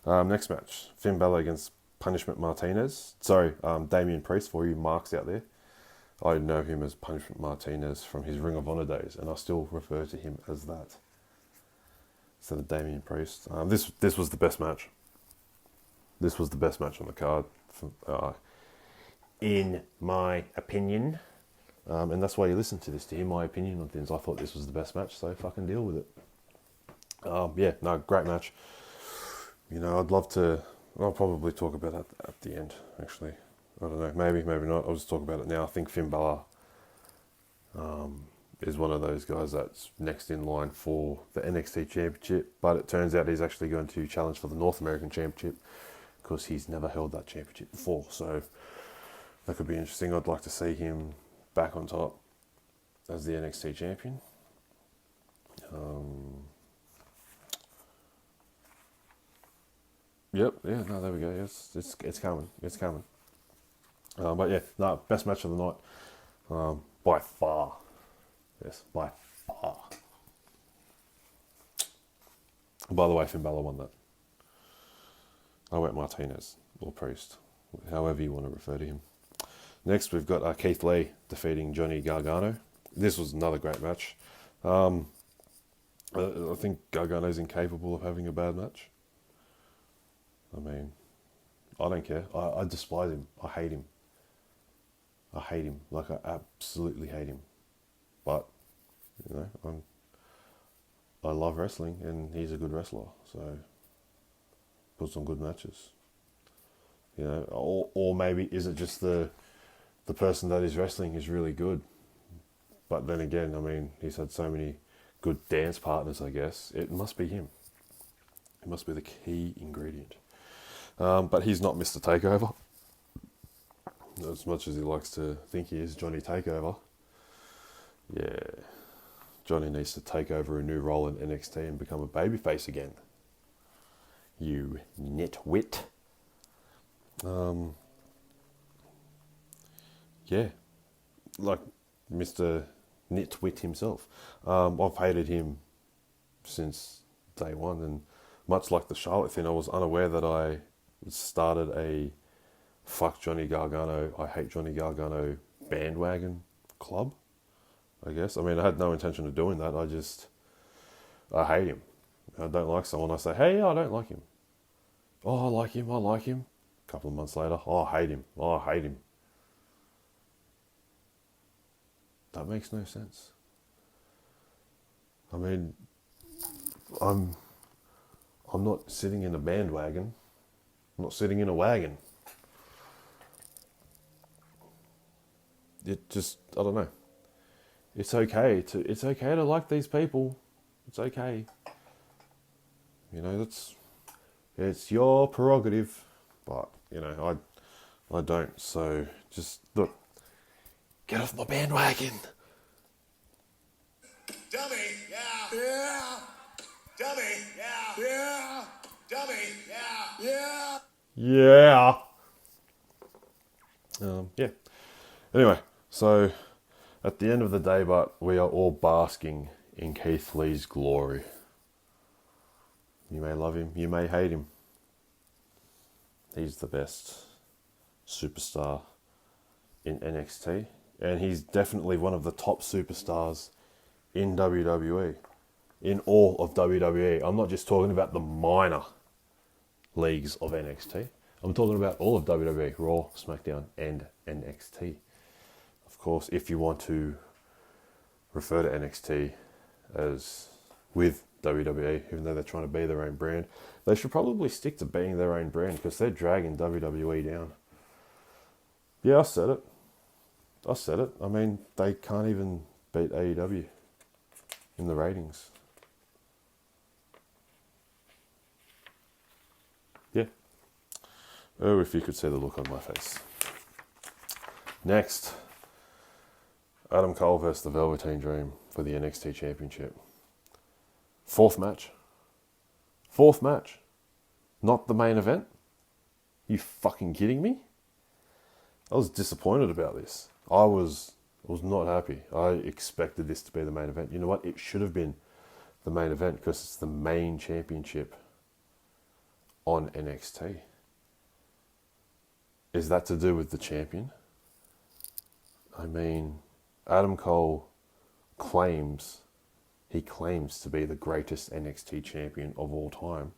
[SPEAKER 1] eh? Next match, Finn Balor against Punishment Martinez. Sorry, Damian Priest, for you marks out there. I know him as Punishment Martinez from his Ring of Honor days, and I still refer to him as that instead of Damian Priest. This was the best match. This was the best match on the card, in my opinion. And that's why you listen to this, to hear my opinion on things. I thought this was the best match, so fucking deal with it. Great match. You know, I'll probably talk about that at the end, actually. I don't know, maybe not. I'll just talk about it now. I think Finn Balor is one of those guys that's next in line for the NXT Championship, but it turns out he's actually going to challenge for the North American Championship because he's never held that championship before. So that could be interesting. I'd like to see him back on top as the NXT champion. There we go. It's coming. But yeah, no, best match of the night, by far. Yes, by far. By the way, Finn Balor won that. I went Martinez or Priest, however you want to refer to him. Next, we've got Keith Lee defeating Johnny Gargano. This was another great match. I think Gargano's incapable of having a bad match. I mean, I don't care. I despise him. I hate him. Like, I absolutely hate him. But, you know, I love wrestling, and he's a good wrestler. So, put some good matches. You know, or maybe is it just the person that is wrestling is really good. But then again, I mean, he's had so many good dance partners, I guess. It must be him. It must be the key ingredient. But he's not Mr. Takeover. As much as he likes to think he is Johnny Takeover. Yeah. Johnny needs to take over a new role in NXT and become a babyface again. You nitwit. Yeah, like Mr. Nitwit himself. I've hated him since day one, and much like the Charlotte thing, I was unaware that I started a fuck Johnny Gargano, I hate Johnny Gargano bandwagon club, I guess. I mean, I had no intention of doing that. I hate him. I don't like someone. I say, hey, I don't like him. Oh, I like him. A couple of months later, oh, I hate him. That makes no sense. I mean, I'm not sitting in a bandwagon. I'm not sitting in a wagon. It just, I don't know. It's okay to like these people. It's okay. You know, it's your prerogative. But, you know, I don't. So just look, get off my bandwagon.
[SPEAKER 2] Dummy, yeah. Yeah. Dummy, yeah. Yeah. Dummy, yeah. Yeah.
[SPEAKER 1] Yeah. Anyway, so at the end of the day, but we are all basking in Keith Lee's glory. You may love him, you may hate him. He's the best superstar in NXT, and he's definitely one of the top superstars in WWE, in all of WWE. I'm not just talking about the minor leagues of NXT. I'm talking about all of WWE, Raw, SmackDown, and NXT. Of course, if you want to refer to NXT as with WWE, even though they're trying to be their own brand, they should probably stick to being their own brand because they're dragging WWE down. Yeah, I said it. I mean, they can't even beat AEW in the ratings. Yeah. Oh, if you could see the look on my face. Next, Adam Cole versus the Velveteen Dream for the NXT Championship. Fourth match. Fourth match. Not the main event? You fucking kidding me? I was disappointed about this. I was not happy. I expected this to be the main event. You know what? It should have been the main event because it's the main championship on NXT. Is that to do with the champion? I mean, Adam Cole claims to be the greatest NXT champion of all time,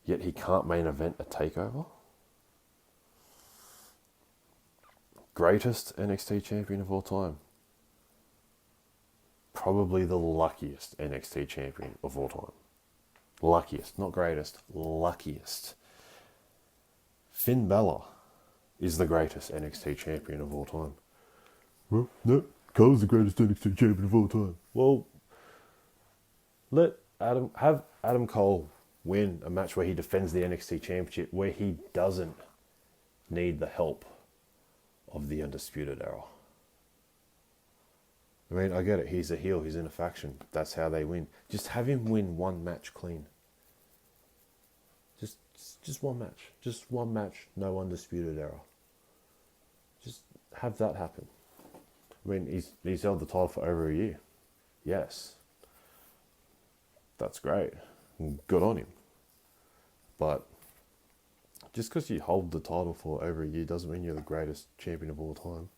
[SPEAKER 1] yet he can't main event a takeover? Greatest NXT champion of all time. Probably the luckiest NXT champion of all time. Luckiest, not greatest, luckiest. Finn Balor is the greatest NXT champion of all time. Well, no, Cole's the greatest NXT champion of all time. Well, have Adam Cole win a match where he defends the NXT championship, where he doesn't need the help of the Undisputed Era. I mean, I get it. He's a heel. He's in a faction. That's how they win. Just have him win one match clean. Just one match. Just one match. No Undisputed Era. Just have that happen. I mean, he's held the title for over a year. Yes. That's great. Good on him. But just because you hold the title for over a year doesn't mean you're the greatest champion of all time.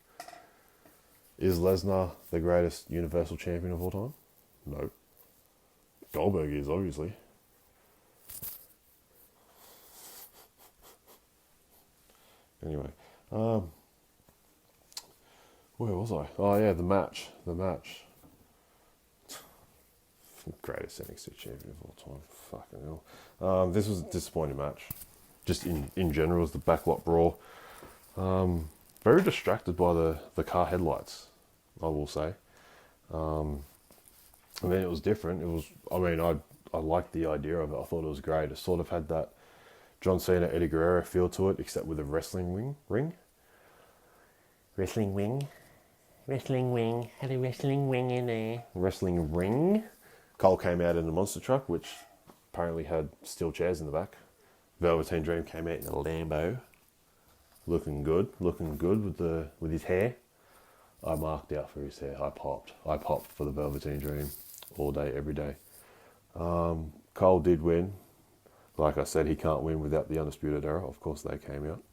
[SPEAKER 1] Is Lesnar the greatest Universal Champion of all time? No. Goldberg is, obviously. Anyway, where was I? Oh yeah, the match. Greatest NXT champion of all time. Fucking hell. This was a disappointing match. Just in general, as the backlot brawl. Very distracted by the car headlights, I will say. I mean, it was different. I liked the idea of it. I thought it was great. It sort of had that John Cena, Eddie Guerrero feel to it, except with a wrestling ring. Wrestling ring. Had a wrestling ring in there. Wrestling ring. Cole came out in a monster truck, which apparently had steel chairs in the back. Velveteen Dream came out in a Lambo. Looking good with his hair. I marked out for his hair. I popped for the Velveteen Dream all day, every day. Cole did win. Like I said, he can't win without the Undisputed Era. Of course, they came out.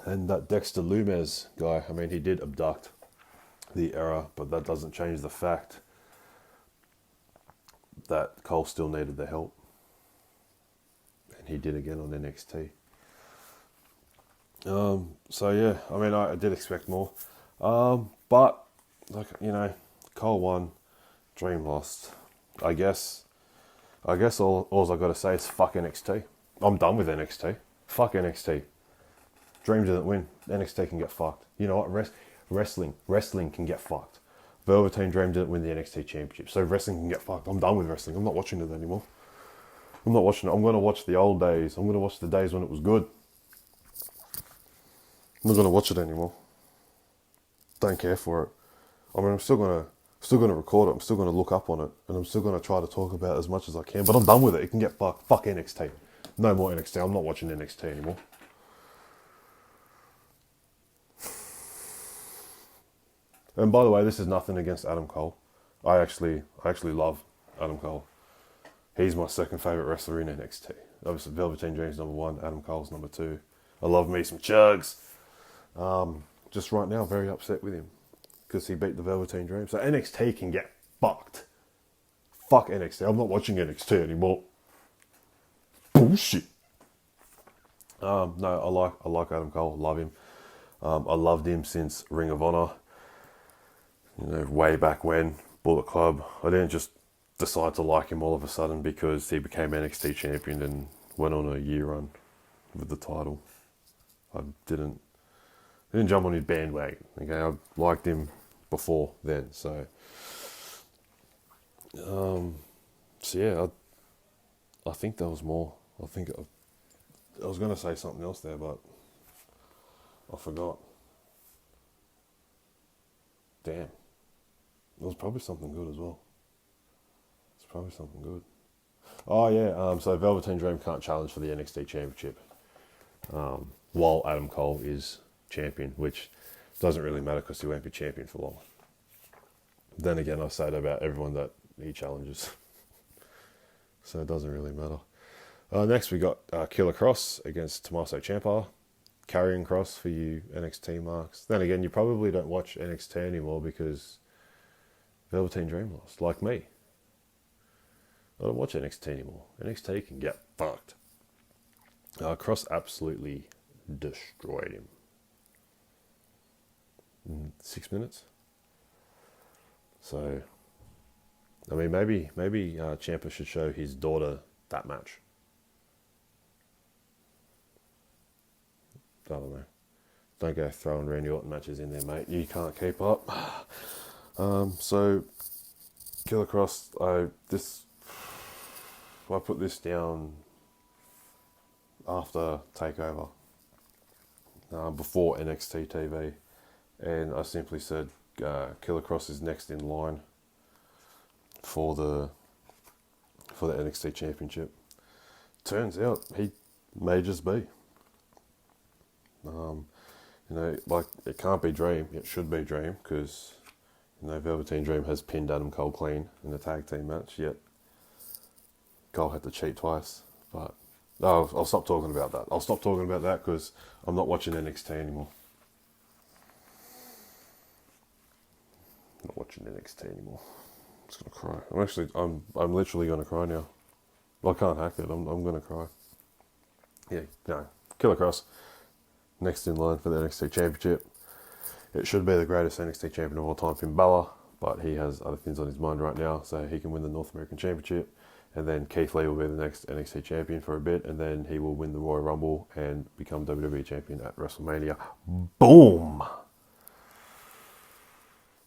[SPEAKER 1] And that Dexter Lumis guy, I mean, he did abduct the Era, but that doesn't change the fact that Cole still needed the help. And he did again on NXT. So yeah, I mean, I did expect more. But, like, you know, Cole won, Dream lost. I guess all I got to say is fuck NXT. I'm done with NXT. Fuck NXT. Dream didn't win. NXT can get fucked. You know what? Wrestling can get fucked. Velveteen Dream didn't win the NXT Championship, so wrestling can get fucked. I'm done with wrestling. I'm not watching it anymore. I'm not watching it. I'm going to watch the old days. I'm going to watch the days when it was good. I'm not going to watch it anymore. Don't care for it. I mean, I'm still going to record it. I'm still going to look up on it, and I'm still going to try to talk about it as much as I can. But I'm done with it. It can get fucked. Fuck NXT. No more NXT. I'm not watching NXT anymore. And by the way, this is nothing against Adam Cole. I actually love Adam Cole. He's my second favourite wrestler in NXT. Obviously, Velveteen Dream's number one. Adam Cole's number two. I love me some Chugs. Just right now, very upset with him because he beat the Velveteen Dream. So NXT can get fucked. Fuck NXT. I'm not watching NXT anymore. Bullshit. No, I like Adam Cole. I love him. I loved him since Ring of Honor. You know, way back when, Bullet Club. I didn't just decide to like him all of a sudden because he became NXT champion and went on a year run with the title. I didn't jump on his bandwagon. Okay, I liked him before then. So yeah, I think there was more. I was going to say something else there, but I forgot. damn, it was probably something good as well. It's probably something good. Oh yeah, so Velveteen Dream can't challenge for the NXT Championship while Adam Cole is champion, which doesn't really matter because he won't be champion for long. Then again, I say that about everyone that he challenges, so it doesn't really matter. Next, we got Killer Cross against Tommaso Ciampa. Carrying Cross for you NXT marks. Then again, you probably don't watch NXT anymore because Velveteen Dream lost, like me. I don't watch NXT anymore. NXT can get fucked. Cross absolutely destroyed him. 6 minutes. So, I mean, maybe Ciampa should show his daughter that match. I don't know. Don't go throwing Randy Orton matches in there, mate. You can't keep up. So, Killer Cross, I put this down after TakeOver, before NXT TV, and I simply said Killer Cross is next in line for the NXT Championship. Turns out he may just be. Like, it can't be Dream, it should be Dream, because, Velveteen Dream has pinned Adam Cole clean in the tag team match, yet Cole had to cheat twice. But, I'll stop talking about that. I'll stop talking about that because I'm not watching NXT anymore. Not watching NXT anymore. I'm just gonna cry. I'm literally gonna cry now. I can't hack it, I'm gonna cry. Yeah, no. Killer Cross. Next in line for the NXT Championship. It should be the greatest NXT champion of all time, Finn Balor, but he has other things on his mind right now, so he can win the North American Championship. And then Keith Lee will be the next NXT champion for a bit, and then he will win the Royal Rumble and become WWE champion at WrestleMania. Boom!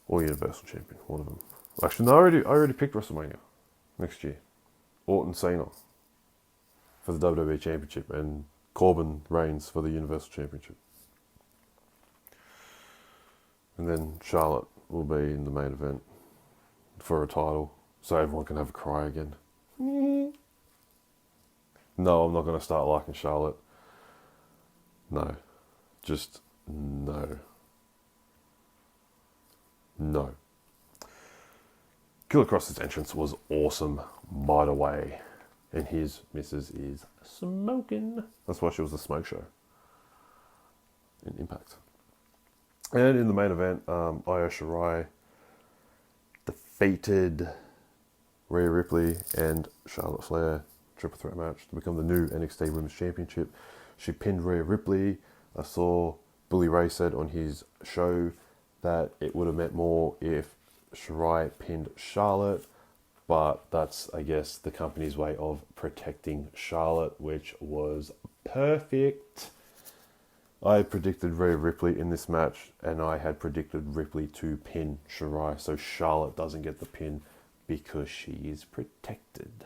[SPEAKER 1] Or Universal champion, one of them. Actually, no, I already picked WrestleMania next year. Orton Cena for the WWE Championship, and Corbin reigns for the Universal Championship. And then Charlotte will be in the main event for a title, so everyone can have a cry again. No, I'm not going to start liking Charlotte. No. Just no. No. Killer Cross's entrance was awesome, by the way. And his missus is smoking. That's why she was the smoke show in Impact. And in the main event, Io Shirai defeated Rhea Ripley and Charlotte Flair, triple threat match to become the new NXT Women's Championship. She pinned Rhea Ripley. I saw Bully Ray said on his show that it would have meant more if Shirai pinned Charlotte. But that's, I guess, the company's way of protecting Charlotte, which was perfect. I predicted Rhea Ripley in this match, and I had predicted Ripley to pin Shirai, so Charlotte doesn't get the pin because she is protected.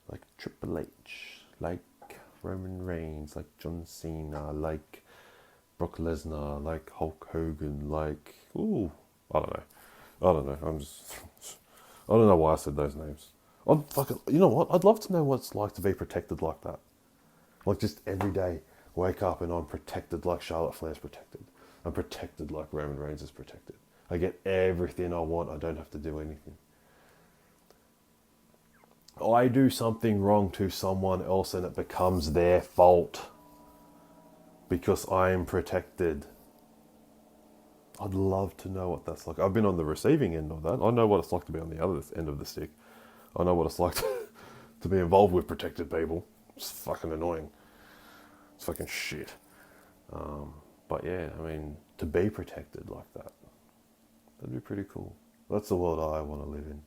[SPEAKER 1] Like Triple H, like Roman Reigns, like John Cena, like Brock Lesnar, like Hulk Hogan, like... Ooh, I don't know. I don't know why I said those names. You know what? I'd love to know what it's like to be protected like that. Like, just every day, wake up and I'm protected like Charlotte Flair's protected. I'm protected like Roman Reigns is protected. I get everything I want. I don't have to do anything. I do something wrong to someone else and it becomes their fault because I am protected. I'd love to know what that's like. I've been on the receiving end of that. I know what it's like to be on the other end of the stick. I know what it's like to be involved with protected people. It's fucking annoying. It's fucking shit. But yeah, I mean, to be protected like that, that'd be pretty cool. That's the world I want to live in.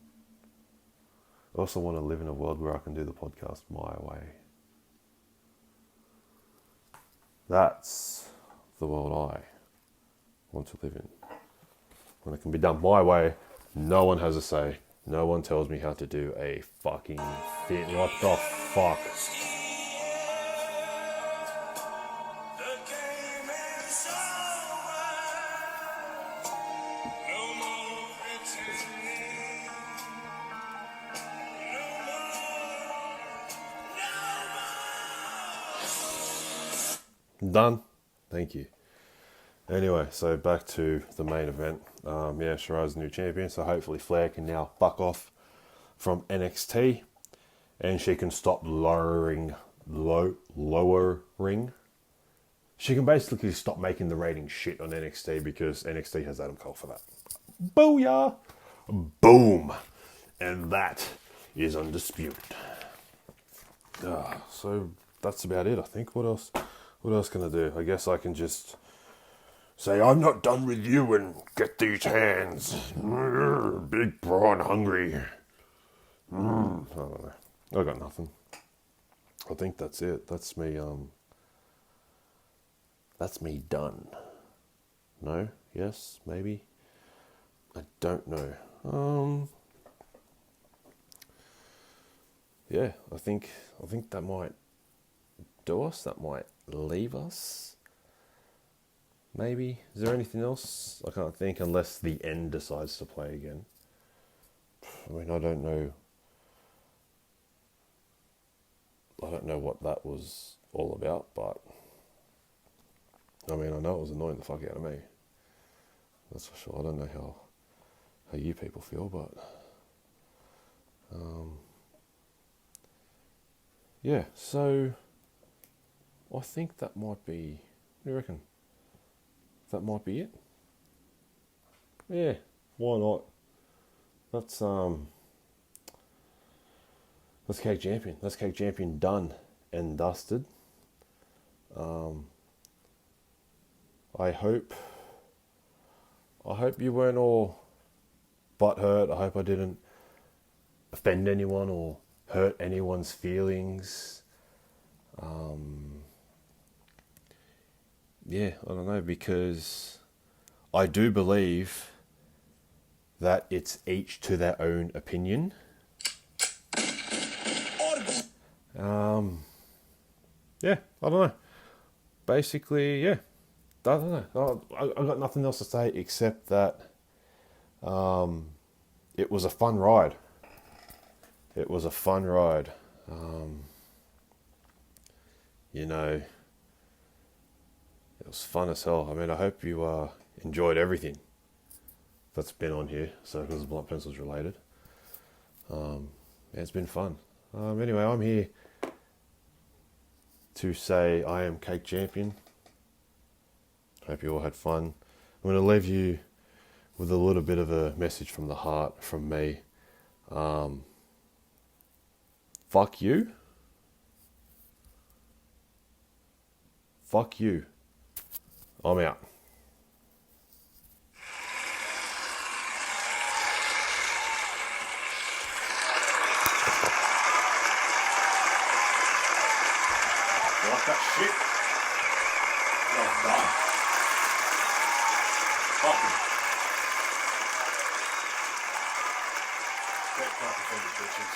[SPEAKER 1] I also want to live in a world where I can do the podcast my way. That's the world I want to live in. When it can be done my way, no one has a say. No one tells me how to do a fucking thing. What the fuck? Done. Thank you. Anyway, so back to the main event. Shiraz's new champion, so hopefully Flair can now fuck off from NXT, and she can stop lowering. She can basically stop making the ratings shit on NXT because NXT has Adam Cole for that. Booyah! Boom! And that is undisputed. So that's about it, I think. What else can I do? I guess I can just say, I'm not done with you and get these hands. Big prawn hungry. I don't know. I got nothing. I think that's it. That's me, that's me done. No? Yes? Maybe? I don't know. Yeah, I think that might do us. That might leave us. Maybe. Is there anything else? I can't think unless the end decides to play again. I mean, I don't know what that was all about, but I mean, I know it was annoying the fuck out of me. That's for sure. I don't know how you people feel, but yeah, so I think that might be, what do you reckon? That might be it? Yeah, why not? That's Cake Champion. That's Cake Champion done and dusted. I hope you weren't all butthurt. I hope I didn't offend anyone or hurt anyone's feelings. Yeah, I don't know, because I do believe that it's each to their own opinion. Yeah, I don't know. Basically, yeah, I don't know. I got nothing else to say except that it was a fun ride. It was a fun ride. It was fun as hell. I mean, I hope you enjoyed everything that's been on here, Circles of Blunt Pencils related. Yeah, it's been fun. Anyway, I'm here to say I am Cake Champion. Hope you all had fun. I'm going to leave you with a little bit of a message from the heart from me. Fuck you. Fuck you. I'm out. You like that shit? Well done. Fucking. Get fucking from the bitches.